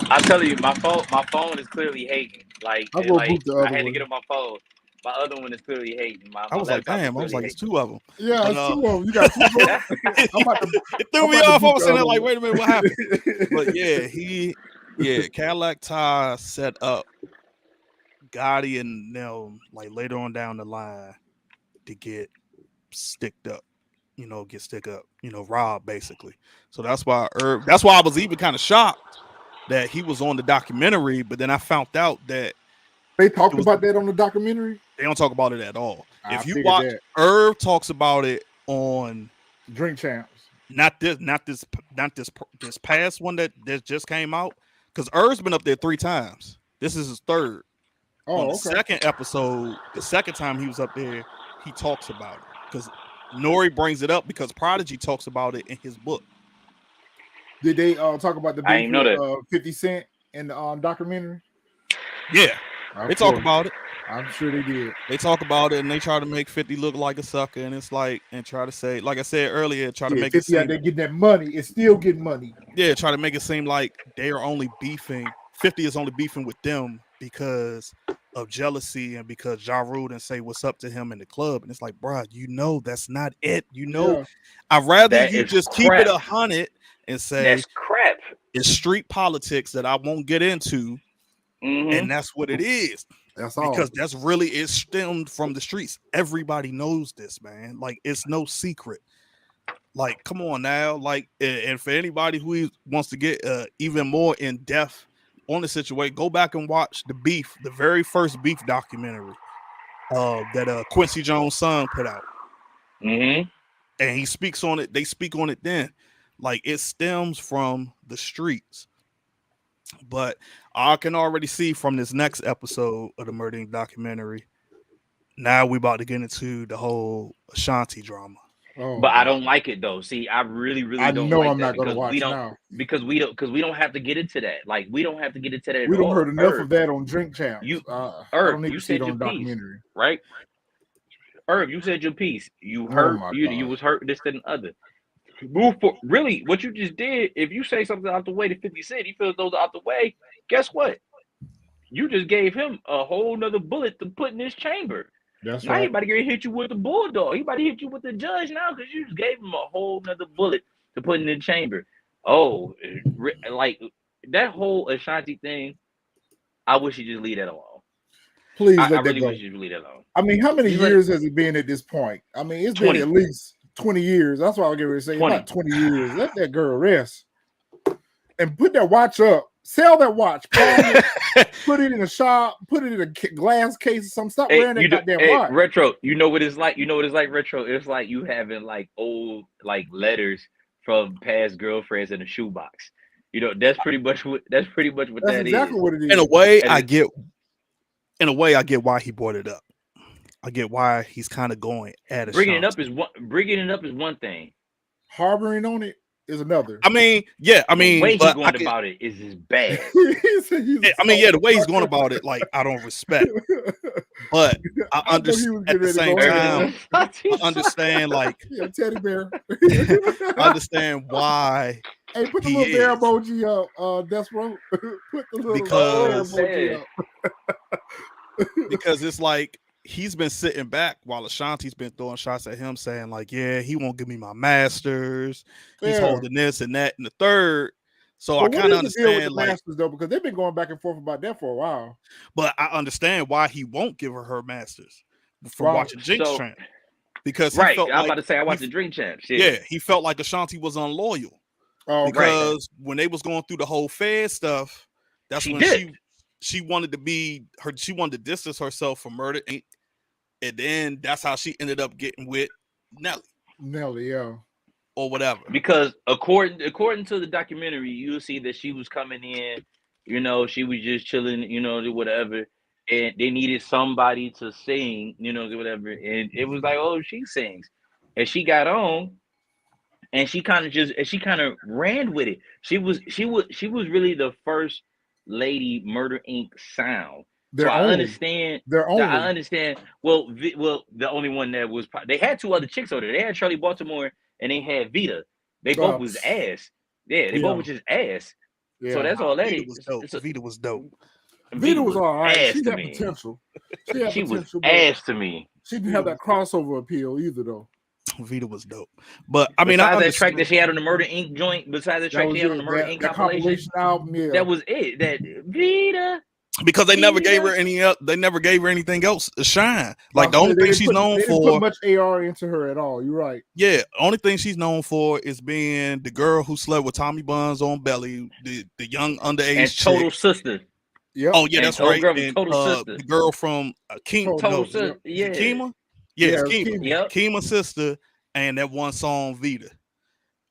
I tell you, my phone is clearly hating. Like, I'll go boot like the I other had to one. get on my phone. My other one is clearly hating. I My was like, laptop is damn, I was clearly like, it's hating. two of them. Yeah, But, it's two of them. You got two of them. It threw me off. I was sitting there like, wait a minute, what happened? But yeah, Cadillac Todd set up Gotti and them like later on down the line to get sticked up, robbed basically. So that's why I was even kind of shocked that he was on the documentary, but then I found out that they talked about that on the documentary. They don't talk about it at all. I If you figured watch, that. Irv talks about it on Drink Champs. not this past one that just came out, because Irv's been up there 3 times. This is his third. Oh, On the okay. second episode, the second time he was up there, he talks about it because Nori brings it up because Prodigy talks about it in his book. Did they talk about the I ain't know that. 50 Cent in the documentary? Yeah, they talk about it. I'm sure they did. They talk about it and they try to make 50 look like a sucker, and it's like, and try to say, like I said earlier, try to make 50 it seem out there getting that money. It's still getting money. Yeah, try to make it seem like they are only beefing. 50 is only beefing with them because of jealousy and because Ja Rule didn't say what's up to him in the club. And it's like, bro, that's not it. I'd rather That you is just crap. keep it 100 and say That's crap. it's street politics that I won't get into. And that's what it is. That's all. Because that's really, it stemmed from the streets. Everybody knows this, man. Like, it's no secret. Like, come on now. Like, and for anybody who wants to get even more in depth on the situation, go back and watch the very first beef documentary that Quincy Jones' son put out. And he speaks on it. They speak on it then. Like, it stems from the streets. But I can already see from this next episode of the Murder Inc. documentary, now we're about to get into the whole Ashanti drama. Oh, but I don't like it though. See, I really don't know like I'm that not gonna because watch we don't now. because we don't have to get into that. Like, we don't have to get into that. We at don't all. heard enough of that on Drink Champs. You you said your piece, right? Irv, you said your piece. You heard you was hurt this and the other. Move for really what you just did. If you say something out the way to 50 Cent, he feels those out the way. Guess what? you just gave him a whole nother bullet to put in his chamber. That's Now right. he about to get hit you with the bulldog. He about to hit you with the judge now because you just gave him a whole nother bullet to put in the chamber. Oh, like that whole Ashanti thing. I wish you just leave that alone. Please I let that really go. wish you just leave that alone. I mean, how many Just let years has it been at this point? I mean, it's 20. been at least 20 years. That's what I'll get ready to say. 20. About 20 years. Let that girl rest. And put that watch up. Sell that watch. Pawn it, put it in a shop. Put it in a glass case or something. Stop wearing that goddamn watch. Retro, you know what it's like? You know what it's like, Retro? It's like you having like old like letters from past girlfriends in a shoebox. You know, that's pretty much what That's that exactly is. what it is. In a way, And I get. In a way, I get why he brought it up. I get why he's kind of going at it. Bringing it up is one thing. Harboring on it is another. I mean, yeah, I mean, the way he's but going about it is bad. I mean, yeah, the way he's going about it, like I don't respect. But I understand at the same time. I understand, like, yeah, teddy bear. I understand why. Hey, put the he little bear is. emoji up, Despero. Put the little Because- bear emoji up. Because it's like he's been sitting back while Ashanti's been throwing shots at him, saying like, "Yeah, he won't give me my masters. He's Yeah. holding this and that and the third." So But I what kind of is the deal with understand, the like, Masters though, because they've been going back and forth about that for a while. but I understand why he won't give her masters from Right. watching Jinx So- Champ. Because he Right. felt I'm like about to say I watched the Drink Champ. Shit. yeah, he felt like Ashanti was unloyal. Oh, okay. Because when they was going through the whole Fed stuff, that's She when did. she wanted to be her. She wanted to distance herself from Murder Inc. And then that's how she ended up getting with Nelly Nelly, yeah. or whatever. Because according to the documentary, you'll see that she was coming in, you know, she was just chilling, you know, whatever, and they needed somebody to sing, you know, whatever, and it was like, oh, she sings, and she got on, and she kind of ran with it. She was really the first lady Murder Inc. sound. They're So I only. understand. They're only. I understand. Well, the only one that was they had two other chicks over there. They had Charlie Baltimore and they had Vita. They both was ass. Yeah, they both was just ass. Yeah. So that's all that Vita is. was dope. Vita was dope. Vita was all right. ass She to had me. potential. She had She was potential, but ass to me. she didn't have that crossover appeal either, though. Vita was dope. But I mean, I Besides that track understand. that she had on the Murder Inc. joint, besides that That track was she had it. on the Murder That Inc. compilation, compilation album, yeah. that was it. That Vita. Because they never gave her Vita. they never gave her anything else to shine. Like the only They thing didn't she's put- known they didn't for, put much AR into her at all. You're right. yeah, only thing she's known for is being the girl who slept with Tommy Buns on Belly, the young underage And Total chick. Sister. Yep. Oh yeah, and that's old right. girl from And Total Sister. the girl from Kima, Total no, Sister. is it Yeah. Kima? Yeah, it's Yeah, Kima. Kima. Yep. Kima's sister, and that one song Vita.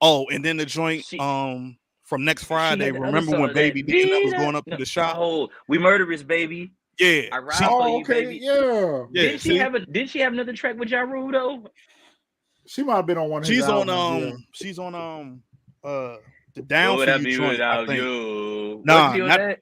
Oh, and then the joint She- from Next She Friday. had the other Remember song when that Baby D and that was Vita- going up to no, the shop? Oh, we murderers, baby. Yeah, I ride she- for Oh, you, okay. baby. Yeah. yeah. Didn't she see? have Did she have another track with Ja Rule though? She might have been on one of his She's on albums. she's on the Down What for would I You be joint. I without think you? Nah, Wasn't she on not- that?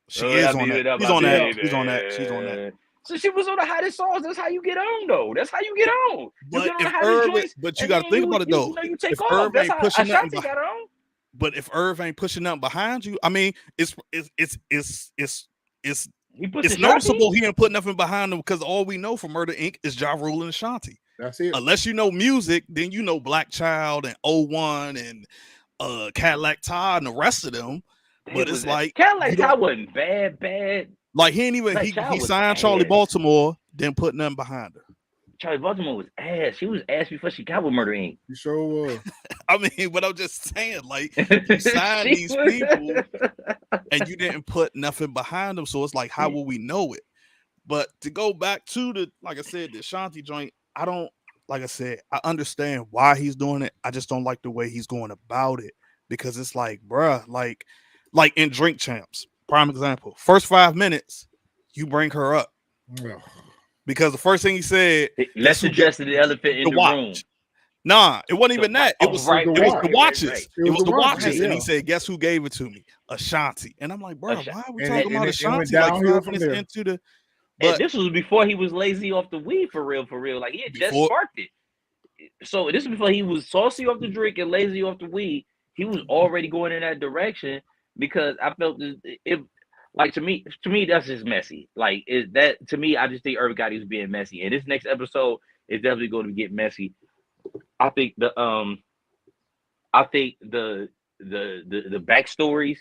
she What would is I on be that. without She's my on that. baby? She's on that. She's on that. So she was on the hottest songs. That's how you get on, though. That's how you get on. You But get on the if hottest Irv, joints, but you and got to then think about it though. You know, you take If off. Irv That's ain't how pushing nothing Ashanti got on. But if Irv ain't pushing nothing behind you, I mean, it's He put it's noticeable he ain't put nothing behind him because all we know from Murder Inc. is Ja Rule and Ashanti. That's it. Unless you know music, then you know Black Child and O1 and Cadillac Todd and the rest of them. But it's like Cadillac Todd wasn't bad. Like he ain't even Black he Child was signed Charlie ass. Baltimore, didn't put nothing behind her. Charlie Baltimore was ass. She was ass before she got with Murder Inc. You sure was. I mean, but I'm just saying, like you signed She these was- people and you didn't put nothing behind them. So it's like, how will we know it? But to go back to the, like I said, the Ashanti joint, I don't, like I said, I understand why he's doing it. I just don't like the way he's going about it because it's like, bruh, like in Drink Champs, prime example, first 5 minutes, you bring her up Ugh. because the first thing he said, Let's who suggest the elephant in the watch. room. Nah, it wasn't even that. It Oh, was right, it was right, the right, watches. right. It was the watches, watches, and he yeah. said, "Guess who gave it to me? Ashanti." And I'm like, bro, Ashanti. why are we And talking it- about and it went Ashanti like downhill 5 from minutes there. into the? And But this was before he was lazy off the weed for real. Like he had just Before- sparked it. So this is before he was saucy off the drink and lazy off the weed. He was already going in that direction because I felt Like to me, that's just messy. Like is that to me, I just think Irv Gotti was being messy, and this next episode is definitely going to get messy. I think I think the backstories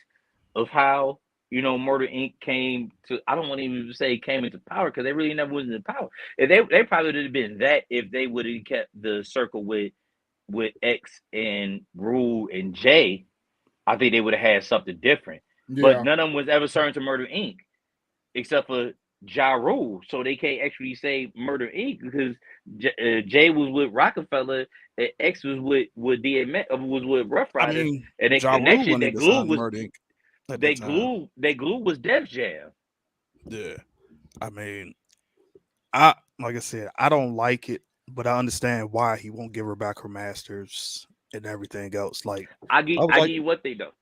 of how Murder Inc. came to, I don't want to even say came into power because they really never was in power. If they probably would have been that if they would have kept the circle with X and Rule and J. I think they would have had something different. But Yeah, none of them was ever served to Murder Inc. except for Ja Rule. So they can't actually say Murder Inc. because Jay was with Rockefeller and X was with DMX, was with Rough I Riders, mean, and their Ja Rule connection, wanted that to glue sign to was Murder Inc. at that time. they glue was Def Jam. Yeah. I mean, I like I said, I don't like it, but I understand why he won't give her back her masters and everything else. Like I was I like, give you what they know.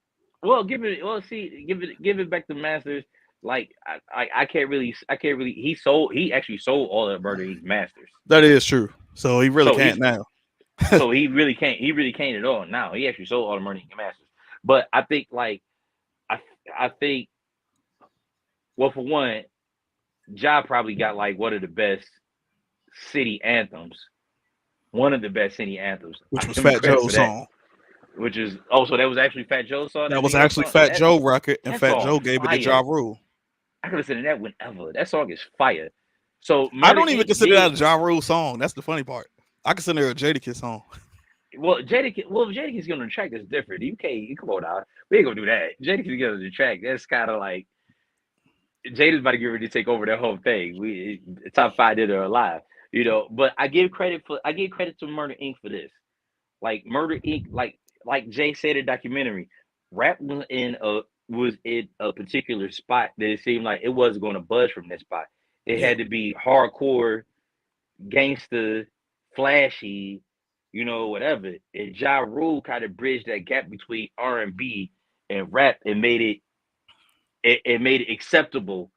Well, give it back to Masters. Like I can't really he actually sold all of Murder Inc. Masters. that is true. So he really So can't he's now. so he really can't at all now. He actually sold all the Murder Inc. Masters. But I think like I I think well for one, Ja probably got like one of the best city anthems. One of the best city anthems. Which I was give him Fat credit for Joe's that. song. Which is so that was actually Fat Joe's song, That that was video actually song. Fat Joe record, and That Fat song Joe gave it to Ja fire. Rule. I could listen to that whenever. That song is fire. So I Murder don't even Inc. consider did that a Ja Rule song. That's the funny part. I consider it a Jadakiss song. Jadakiss getting on the track is different. You can't you come on now. We ain't gonna do that. Jadakiss getting on the track. That's kind of like Jada's about to get ready to take over that whole thing. We top five did or alive, But I give credit to Murder Inc. for this. Like Murder Inc. Like Jay said in the documentary, rap was in a particular spot that it seemed like it wasn't going to budge from that spot. It Yeah, had to be hardcore, gangster, flashy, whatever. And Ja Rule kind of bridged that gap between R&B and rap and it made it acceptable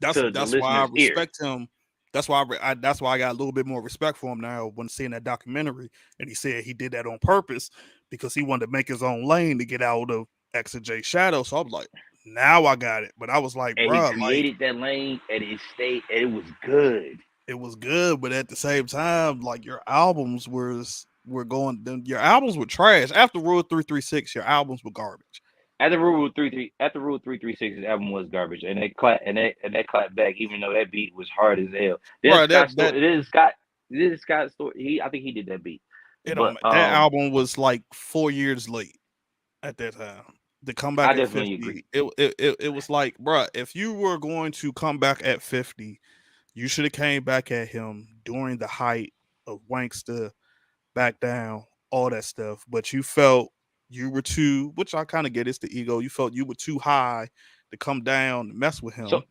to the that's why I listener's ear. respect him. That's why that's why I got a little bit more respect for him now when seeing that documentary. And he said he did that on purpose because he wanted to make his own lane to get out of X and J shadow. So I was like, now I got it. But I was like, And he bruh, like created that lane and it stayed and it was good. it was good, but at the same time, like your albums were going. Your albums were trash after Rule 336. Your albums were garbage. After Rule 336's album was garbage, and that clapped back, even though that beat was hard as hell. Then Bro, Scott Storch, Scott Storch. I think he did that beat, but that album was like 4 years late at that time. To come I back at definitely 50, agree. it was like, bruh, if you were going to come back at 50, you should have came back at him during the height of Wankster, back down, all that stuff. But you felt you were too, which I kind of get, it's the ego. You felt you were too high to come down and mess with So, him.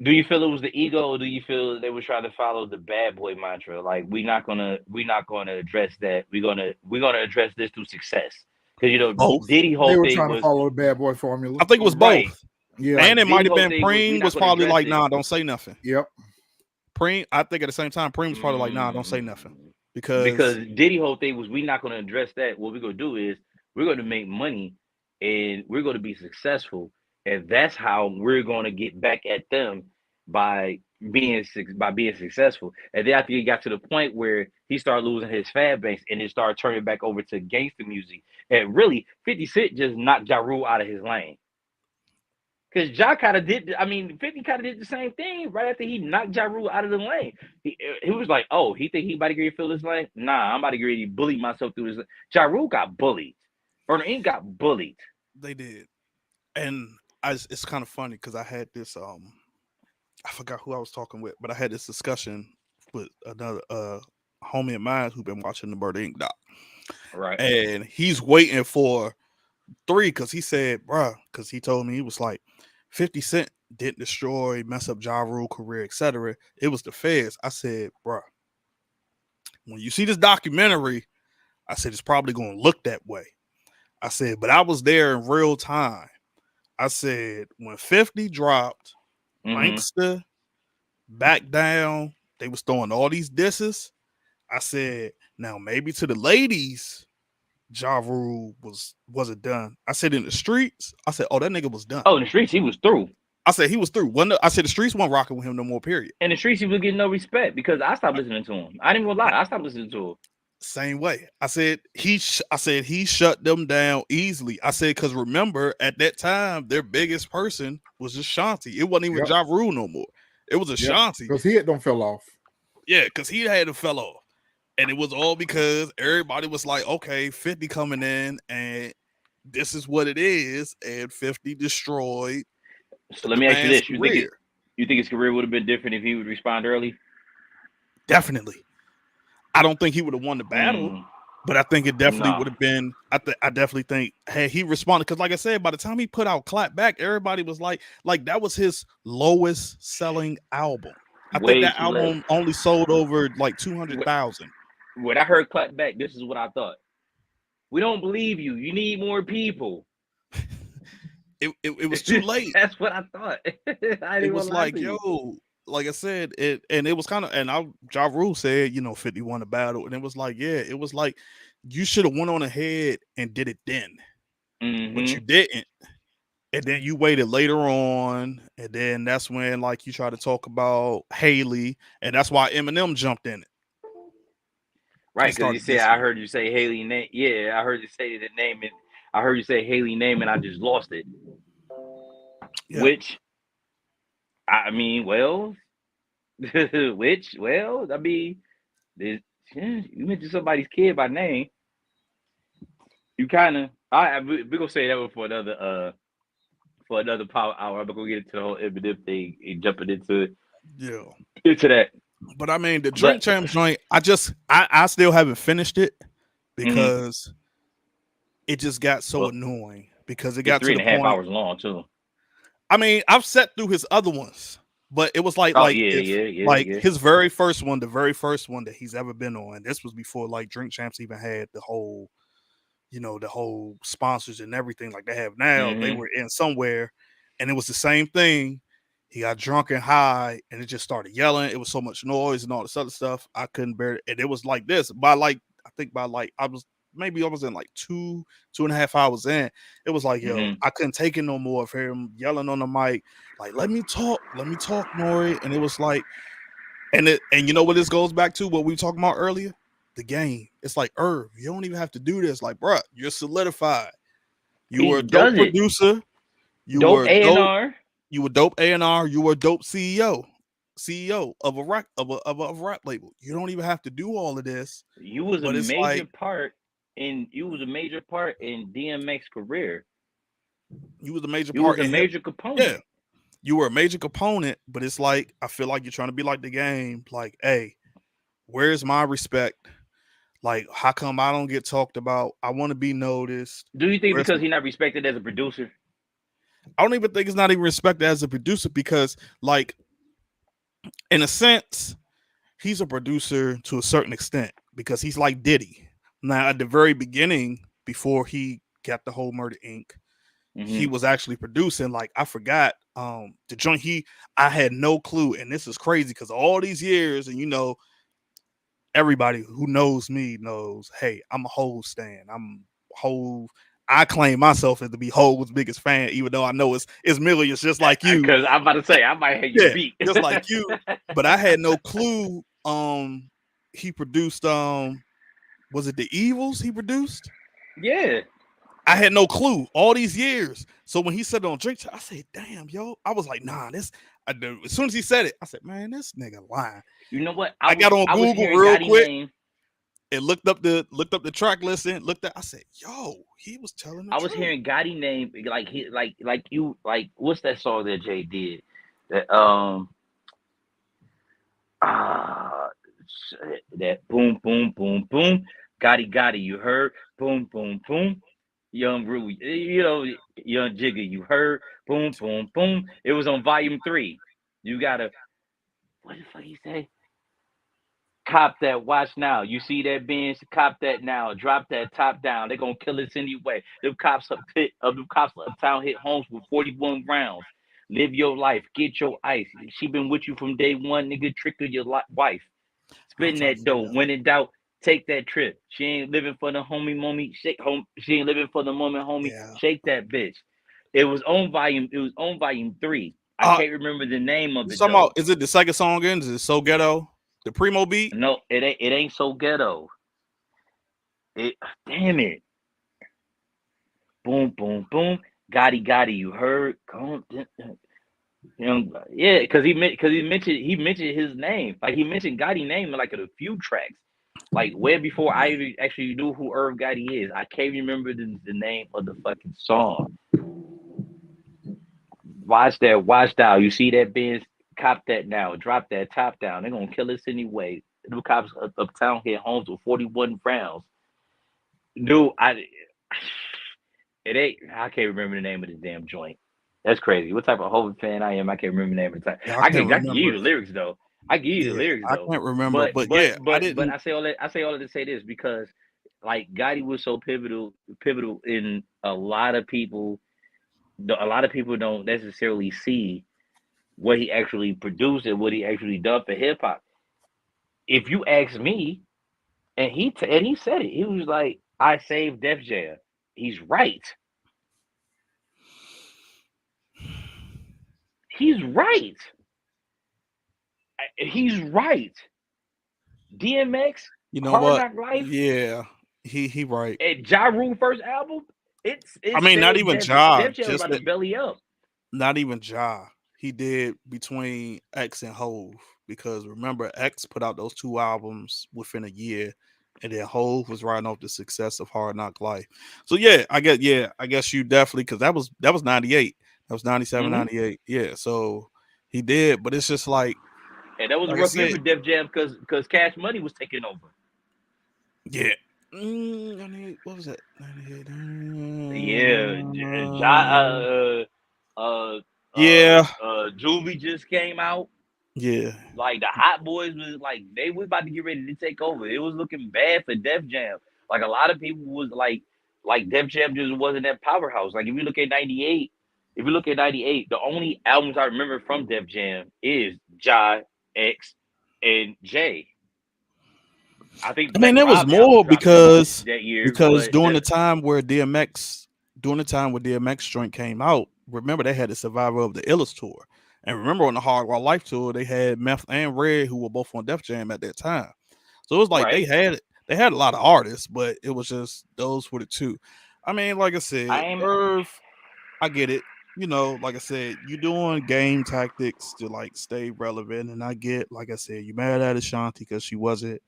do you feel it was the ego, or do you feel they were trying to follow the bad boy mantra? Like we're not gonna address that. We're gonna address this through success. Because Both. Diddy they whole were thing trying to was follow the bad boy formula. I think it was right. both. Yeah, And it might Diddy have whole been thing was we're Preem not was gonna probably address like, it. nah, don't say nothing. yep. Preem, I think at the same time, Preem was probably like, nah, don't say nothing. Because Because Diddy whole thing was we're not going to address that. What we're going to do is we're going to make money and we're going to be successful, and that's how we're going to get back at them by being successful. And then after he got to the point where he started losing his fan base and it started turning back over to gangster music, and really 50 Cent just knocked Ja Rule out of his lane. Because Ja kind of did, I mean, 50 kind of did the same thing right after he knocked Ja Rule out of the lane. He was like, oh, he think he about to get ready to fill this lane? Nah, I'm about to get ready to bully myself through this lane. Ja Rule got bullied. Burner Inc. got bullied. they did. And it's kind of funny because I had this I forgot who I was talking with, but I had this discussion with another homie of mine who been watching the Bird Inc. doc. Right. And he's waiting for 3 because he said, bruh, because he told me he was like 50 Cent didn't destroy, mess up Ja Rule career, etc. It was the feds. I said, bruh, when you see this documentary, I said it's probably gonna look that way. I said, but I was there in real time. I said when 50 dropped, Wankster, back down, they was throwing all these disses. I said, now maybe to the ladies, Ja Rule wasn't done. I said in the streets, I said, oh, that nigga was done. Oh, in the streets, he was through. I said he was through. I said the streets weren't rocking with him no more. Period. And the streets, he was getting no respect because I stopped listening to him. I didn't even lie. I stopped listening to him. Same way. I said he shut them down easily. I said because remember at that time their biggest person was Ashanti. It wasn't even Ja Rule no more. It was Ashanti because he had them fell off. Yeah, because he had to fell off, and it was all because everybody was like, "Okay, 50 coming in, and this is what it is," and 50 destroyed. So let me ask you this: you think his career would have been different if he would respond early? Definitely. I don't think he would have won the battle, but I think it definitely would have been. I definitely think had he responded, because like I said, by the time he put out Clap Back, everybody was like that was his lowest selling album. I think that album only sold over like 200,000. When I heard Clap Back, this is what I thought. We don't believe you. You need more people. It was too late. That's what I thought. It was like, yo, like I said, it was kind of, and Ja Rule said, 50 won the battle, and it was like, yeah, it was like you should have went on ahead and did it then, but you didn't, and then you waited later on, and then that's when like you try to talk about Haley, and that's why Eminem jumped in it. Right, because you said, I heard you say Haley name. Yeah, I heard you say the name, and I heard you say Haley name, and I just lost it. Yeah. Which, I mean, you mentioned somebody's kid by name. You kind of, we're gonna say that one for another power hour. I'm gonna get into the whole Eminem thing and jumping into it. Yeah, into that. But I mean, the Drink Champs joint, I still haven't finished it because it just got so annoying because it got 3.5 hours long too. I mean, I've sat through his other ones, but it was like his very first one, the very first one that he's ever been on. This was before like Drink Champs even had the whole, the whole sponsors and everything like they have now. They were in somewhere, and it was the same thing. He got drunk and high, and it just started yelling. It was so much noise and all this other stuff. I couldn't bear it. And it was like this. I was in like 2.5 hours in. It was like, yo, I couldn't take it no more of him yelling on the mic, like, let me talk, Nori. And it was like, and you know what this goes back to, what we were talking about earlier? The game. It's like, Irv, you don't even have to do this. Like, bruh, you're solidified. You were a dope producer. You were A&R. You were dope A&R. You were a dope CEO of a rap label. You don't even have to do all of this. You was a major part in DMX career. You was a major part. You were a major component. Yeah, you were a major component. But it's like I feel like you're trying to be like the game. Like, hey, where's my respect? Like, how come I don't get talked about? I want to be noticed. Do you think because he's not respected as a producer? I don't even think it's not even respected as a producer because, like, in a sense, he's a producer to a certain extent because he's like Diddy. Now, at the very beginning, before he got the whole Murder Inc., he was actually producing. Like, I forgot the joint. I had no clue, and this is crazy because all these years, and everybody who knows me knows, hey, I'm a Hov stan. I'm Hov. I claim myself as to be Hov's biggest fan, even though I know it's millions, just like you. Because I'm about to say I might have you beat, just like you. But I had no clue. He produced. Was it The Evils? He produced. Yeah. I had no clue all these years. So when he said it on Drink, I said, "Damn, yo!" I was like, "Nah, this." As soon as he said it, I said, "Man, this nigga lying." You know what? I got on Google real quick. And looked up the track listing. I said, "Yo, he was telling the truth." I was hearing Gotti name like what's that song that Jay did? That that boom boom boom boom Gotti you heard boom boom boom Young Rue Young Jigga you heard boom boom boom. It was on volume 3. You gotta what the fuck he say? Cop that, watch now. You see that Benz? Cop that now. Drop that top down. They're gonna kill us anyway. Them cops uptown hit homes with 41 rounds. Live your life. Get your ice. She been with you from day one, nigga. Trickle your wife. Spin that dough. When in doubt, take that trip. She ain't living for the homie. She ain't living for the moment, homie. Yeah. Shake that bitch. It was on volume 3. I can't remember the name of it Somehow, though. is it the second song again? Is it So Ghetto? The Primo beat? No, it ain't so ghetto. It damn it. Boom, boom, boom. Gotti, Gotti, you heard? Yeah, because he mentioned his name. Like he mentioned Gotti name in like a few tracks. Like way before I even actually knew who Irv Gotti is. I can't remember the name of the fucking song. Watch that, watch down. You see that, Benz? Cop that now. Drop that top down. They're gonna kill us anyway. The cops uptown hit homes with 41 rounds. Dude, it ain't. I can't remember the name of the damn joint. That's crazy. What type of Hope fan I am? I can't remember the name of the time. Yeah, I can't I can give you remember. the lyrics though. I give you the Yeah, lyrics I though. can't remember. But But but yeah, I but but didn't. I say all that. I say all that to say this because like Gotti was so pivotal in a lot of people. A lot of people don't necessarily see what he actually produced and what he actually done for hip hop. If you ask me, and he said it, he was like, "I saved Def Jam." He's right. He's right. He's right. DMX, You know Hard what? Knock Life, Yeah, he right. and Ja Rule first album. I It mean, not saved even Def Jam. Ja, Def Jam was just about to that. belly up. Not even Ja. He did between X and Hove because remember X put out those two albums within a year, and then Hove was riding off the success of Hard Knock Life. So I guess you definitely because that was 98. That was 97, Hmm 98. Yeah, so he did, but it's just And that was a like I rough year said, for Def Jam because Cash Money was taking over. yeah. 98, what was that? 98. Yeah, Yeah, Juvie just came out. yeah. Like the Hot Boys was like they was about to get ready to take over. It was looking bad for Def Jam. Like a lot of people was like Def Jam just wasn't that powerhouse. Like if you look at 98, the only albums I remember from Def Jam is Ja, X, and J. I think I mean, Black there was Rob album more dropped that year, because but during the time where DMX joint came out, remember they had the Survivor of the Illest tour, and remember on the Hard Rock Life tour they had Meth and Red who were both on Def Jam at that time. So it was like right. they had a lot of artists, but it was just those were the two. I mean, like I said, I am Irv, I get it. You know, like I said, you doing game tactics to like stay relevant, and I get, like I said, you mad at Ashanti because she wasn't,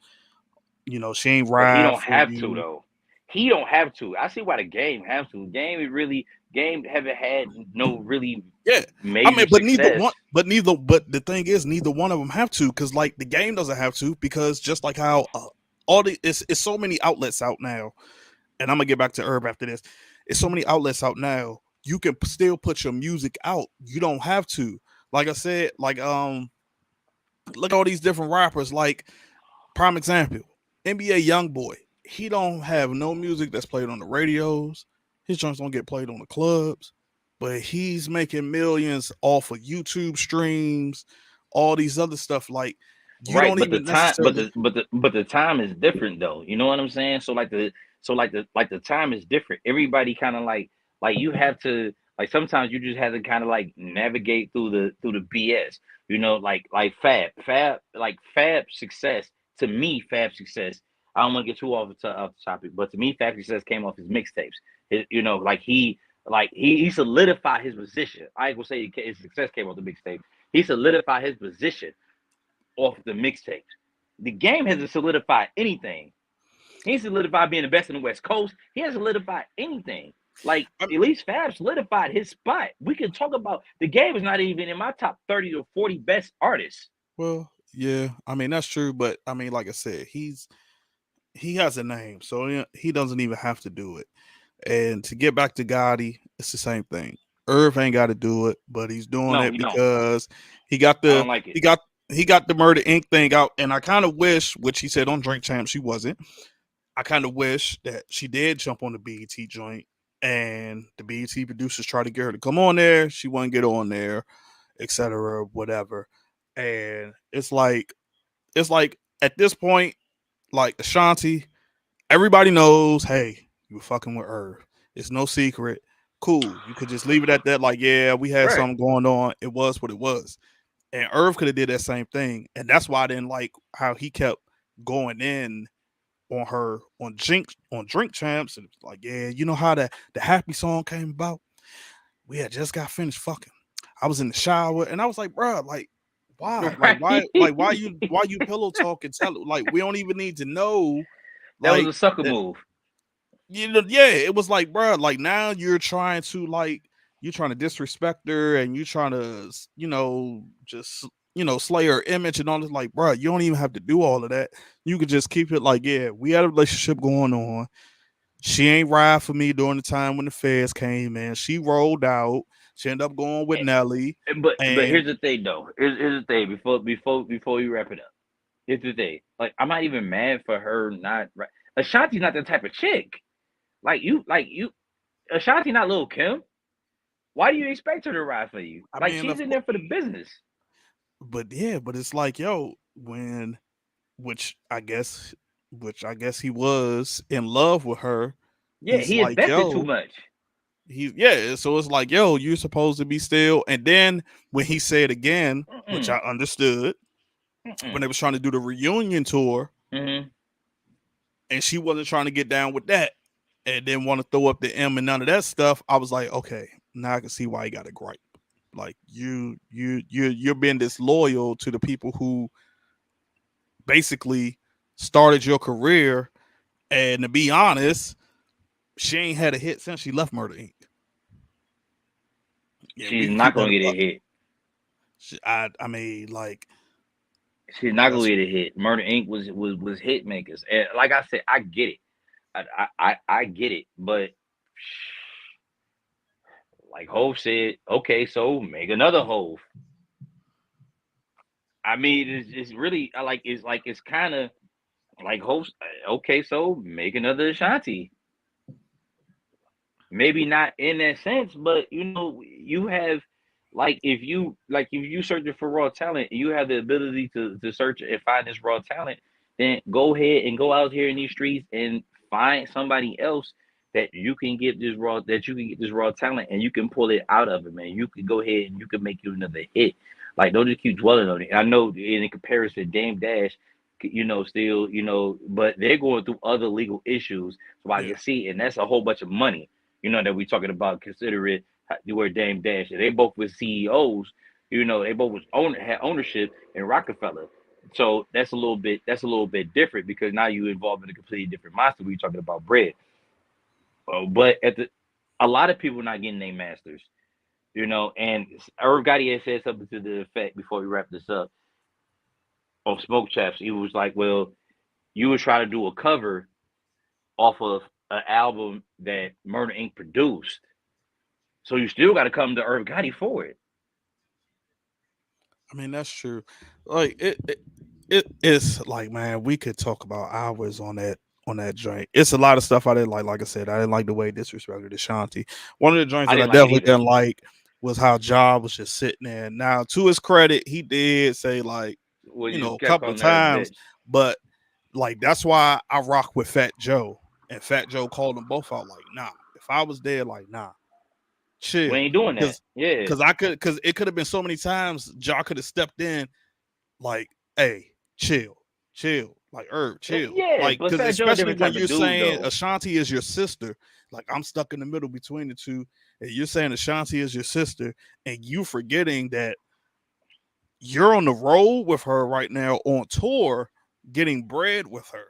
she ain't But he ride don't for have to you. though. He don't have to. I see why the game has to. Game haven't had no really Yeah, I major mean, success. but the thing is, neither one of them have to because like the game doesn't have to because just like how all the it's so many outlets out now, and I'm gonna get back to Herb after this. It's so many outlets out now. You can still put your music out. You don't have to. Like I said, look at all these different rappers. Like prime example, NBA YoungBoy. He don't have no music that's played on the radios. His joints don't get played on the clubs, but he's making millions off of YouTube streams, all these other stuff. Like you Right, don't but the even time, but necessarily. the time is different though. You know what I'm saying? So like the time is different. Everybody kind of like you have to like sometimes you just have to kind of like navigate through the BS. Like Fab success to me. Fab success. I don't want to get too off the topic, but to me, Fab success came off his mixtapes. He solidified his position. I ain't gonna say his success came off the mixtape. He solidified his position off the mixtapes. The game hasn't solidified anything. He ain't solidified being the best in the West Coast. He hasn't solidified anything. Like I, at least Fab solidified his spot. We can talk about the game is not even in my top 30 or 40 best artists. well, yeah, I mean that's true, but I mean, like I said, he has a name, so he doesn't even have to do it. And to get back to Gotti, it's the same thing. Irv ain't got to do it, but he's doing No, it he don't. because he got I the don't like it. he got the Murder Inc. thing out, and I kind of wish, which he said on Drink Champ, she wasn't. I kind of wish that she did jump on the BET joint, and the BET producers tried to get her to come on there. She wouldn't get on there, etc., whatever. And it's like at this point, like Ashanti, everybody knows, hey, you were fucking with Irv. It's no secret. cool. You could just leave it at that. Like, yeah, we had Right. something going on. It was what it was. And Irv could have did that same thing, and that's why I didn't like how he kept going in on her on Drink Champs, and it's like, yeah, you know how the happy song came about? We had just got finished fucking. I was in the shower, and I was like, bro, like, why? Right. Why you pillow talk and tell like we don't even need to know, That was like a sucker that, move. you know, yeah, it was like, bro, like now you're trying to disrespect her, and you trying to, just slay her image and all this. Like, bro, you don't even have to do all of that. You could just keep it like, yeah, we had a relationship going on. She ain't ride for me during the time when the feds came in. She rolled out. She ended up going with Nelly, But and here's the thing though. Here's the thing before we wrap it up. Here's the thing. Like I'm not even mad for her not right. Ashanti's not that type of chick. Like you Ashanti not Lil Kim. Why do you expect her to ride for you? I Like mean, she's of in course, there for the business. but yeah, but it's like, yo, when which I guess he was in love with her. Yeah, He's he like, invested too yo, much. so it's like, yo, you're supposed to be still. And then when he said again, which I Mm-mm. understood, when Mm-mm. they was trying to do the reunion tour, Mm-hmm. and she wasn't trying to get down with that, and didn't want to throw up the M and none of that stuff, I was like, okay, now I can see why he got a gripe. Like you're being disloyal to the people who basically started your career, and to be honest, she ain't had a hit since she left Murder Inc. Yeah, we She's can not keep that gonna a get a buck. hit. I mean, like She's not gonna that's get a hit. Murder Inc. was hit makers. And like I said, I get it. I get it. But like Hove said, okay, so make another Hove. I mean, it's really I like it's kind of like Hove. Okay, so make another Ashanti. Maybe not in that sense, but you have if you searching for raw talent, you have the ability to search and find this raw talent, then go ahead and go out here in these streets and find somebody else that you can get this raw talent and you can pull it out of it, man. You can go ahead and you can make you another hit. Like don't just keep dwelling on it. I know in comparison, Dame Dash, still, but they're going through other legal issues. So I yeah. can see, and that's a whole bunch of money that we're talking about. Consider it where Dame Dash. They both were CEOs. They both had ownership in Rockefeller. So that's a little bit different because now you involved in a completely different monster. We're talking about bread. But a lot of people not getting their masters. And Irv Gotti had said something to the effect before we wrap this up on Smoke Chaps. He was like, "Well, you would try to do a cover off of an album that Murder Inc. produced. So you still got to come to Irv Gotti for it." I mean, that's true. Like it's like, man, we could talk about hours on that joint. It's a lot of stuff I didn't like. Like I said, I didn't like the way he disrespected Ashanti. One of the joints I that I didn't like it definitely either. didn't like was how Ja was just sitting there. Now, to his credit, he did say, like, Well, you a kept couple of calling her a times, bitch. but like that's why I rock with Fat Joe. And Fat Joe called them both out like, nah. If I was there, like, nah, We chill. ain't doing that. Cause Yeah. because it could have been so many times Ja could have stepped in like, hey, chill, like Herb, chill, Yeah, like but because Fat Joe a especially different when type you're of dude saying though. Ashanti is your sister, like I'm stuck in the middle between the two, and you're saying Ashanti is your sister, and you forgetting that you're on the road with her right now on tour, getting bread with her.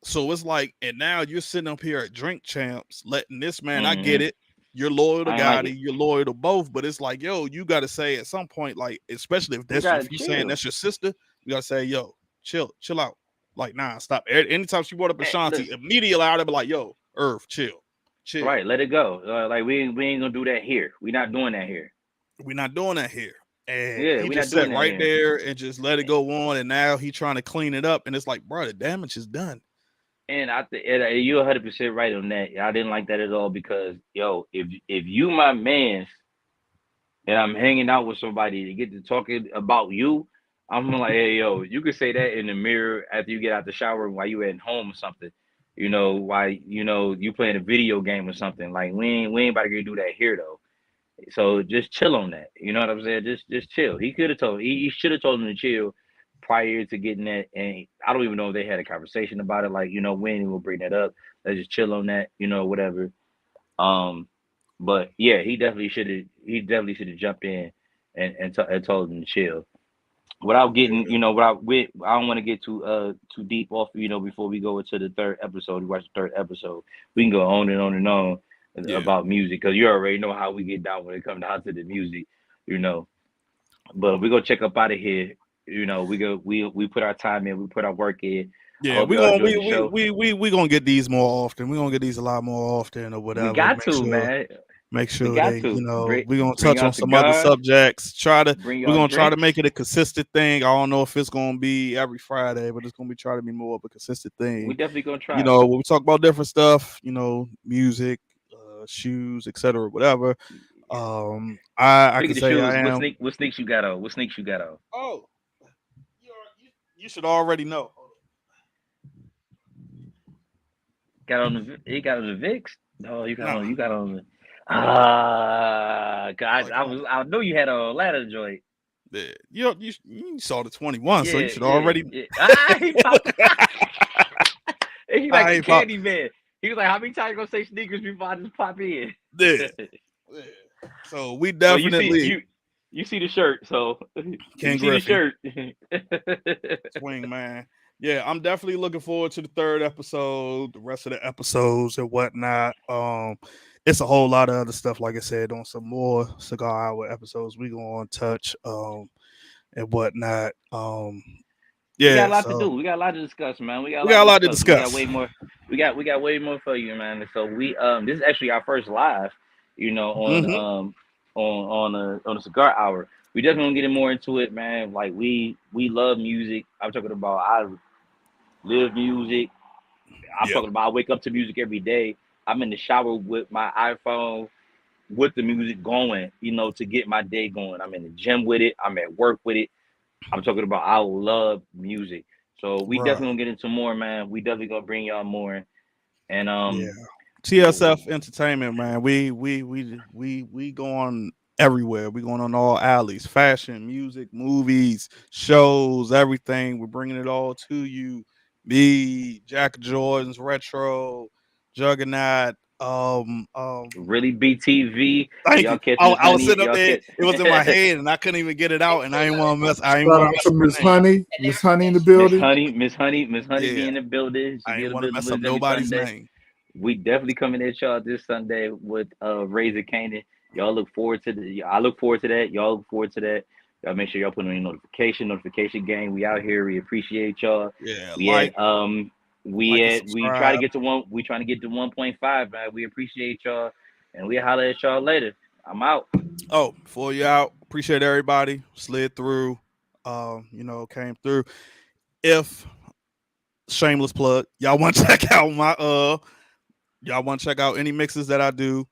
So it's like, and now you're sitting up here at Drink Champs, letting this man. I get Hmm. it. You're loyal to I ain't like it. Gotti. You're loyal to both, but it's like, yo, you got to say at some point, like, especially We gotta if you saying chill. that's your sister, you got to say, yo, chill out. Like, nah, stop. Anytime she brought up Hey, Ashanti, listen, immediately I'd be like, yo, Irv, chill. right? Let it go. Like we ain't gonna do that here. We not doing that here. We're not doing that here. And Yeah, he we not just doing sat that right here. there and just let it go on. And now he trying to clean it up. And it's like, bro, the damage is done. And I think you're 100% right on that. I didn't like that at all because if you my man and I'm hanging out with somebody to get to talking about you, I'm like, hey, yo, you could say that in the mirror after you get out the shower while you at home or something. You know, why you playing a video game or something. Like we ain't about to go do that here though. So just chill on that. You know what I'm saying? Just chill. He could have told he should have told him to chill prior to getting that. And I don't even know if they had a conversation about it. Like, when we'll bring that up. Let's just chill on that, whatever. Um but yeah, he definitely should have jumped in and told him to chill. Without getting, I don't want to get too deep off, before we go into the third episode. We watch the third episode. We can go on and on and on Yeah. about music because you already know how we get down when it comes down to the music, you know. But we go check up out of here. We put our time in, we put our work in. I Yeah, hope we y'all gonna enjoyed the show. we gonna get these more often. We're gonna get these a lot more often or We whatever. got to, man. Make We sure got they, to we're gonna bring touch y'all on some other cigars, subjects. bring We're y'all gonna try to drinks. make it a consistent thing. I don't know if it's gonna be every Friday, but it's gonna be try to be more of a consistent We thing. definitely gonna try. When we talk about different stuff, music, shoes, etc., whatever. I Speaking can of say shoes, I what am. sneaks you got on? What sneaks you got on? Oh, you should already know. You got on the VIX? No, you got Nah, on the oh, God, come on. I know you had a ladder joint. Yeah, you saw the 21, so you Yeah, should yeah, already. yeah. Ah, he popped. He like I the ain't pop. candy man. He was like, how many times you gonna say sneakers before I just pop in? Yeah. Yeah. So we Well, you see definitely you see the shirt, so you Ken see the Griffey shirt. swing, man. Yeah, I'm definitely looking forward to the third episode, the rest of the episodes and whatnot. It's a whole lot of other stuff, like I said, on some more Cigar Hour episodes. We go on touch and whatnot. We got Yeah, a lot to so do. We got a lot to discuss, man. We got a we lot got to a lot to discuss. We got discuss. way more. We got way more for you, man. So this is actually our first live, on Hmm. on a cigar hour. We definitely gonna get more into it, man. Like we love music. I'm talking about I live music. I'm Yeah, talking about I wake up to music every day. I'm in the shower with my iPhone with the music going, to get my day going. I'm in the gym with it. I'm at work with it. I'm talking about I love music. So we right. definitely gonna get into more, man. We definitely gonna bring y'all more. And Yeah. TSF Entertainment, man. We going everywhere. We going on all alleys, fashion, music, movies, shows, everything. We're bringing it all to you. Me, Jack Jordan's retro, Juggernaut. really BTV. Thank Y'all you. catch I, Miss I was Honey. sitting up Y'all there. catch It was in my head, and I couldn't even get it out. And I didn't want to mess. I didn't Shout want to out mess to up her Miss name. Honey. Miss Honey in the building. Miss Honey be Yeah, in the building. She I be in didn't the want to building mess with up us every nobody's Sunday. name. We definitely coming at y'all this Sunday with Razor Canaan. Y'all look forward to the. I look forward to that. Y'all look forward to that. Y'all make sure y'all put on your notification gang. We out here. We appreciate y'all. Yeah, We at like and we try to subscribe. get to one. We trying to get to 1.5, man. We appreciate y'all, and we holler at y'all later. I'm out. Oh, before you out, appreciate everybody slid through. Came through. If shameless plug, y'all want to check out y'all want to check out any mixes that I do.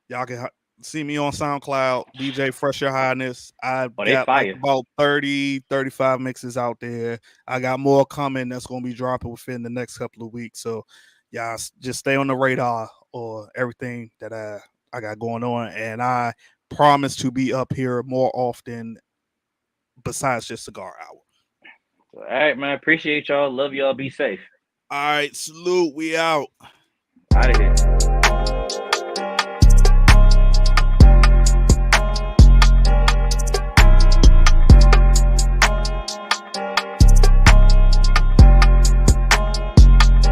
Y'all can see me on SoundCloud, DJ Fresh Your Highness. I Oh, they got like fire. about 30, 35 mixes out there. I got more coming that's going to be dropping within the next couple of weeks. So, y'all just stay on the radar or everything that I got going on. And I promise to be up here more often besides just Cigar Hour. All right, man. Appreciate y'all. Love y'all. Be safe. All right, salute. We out. Out of here.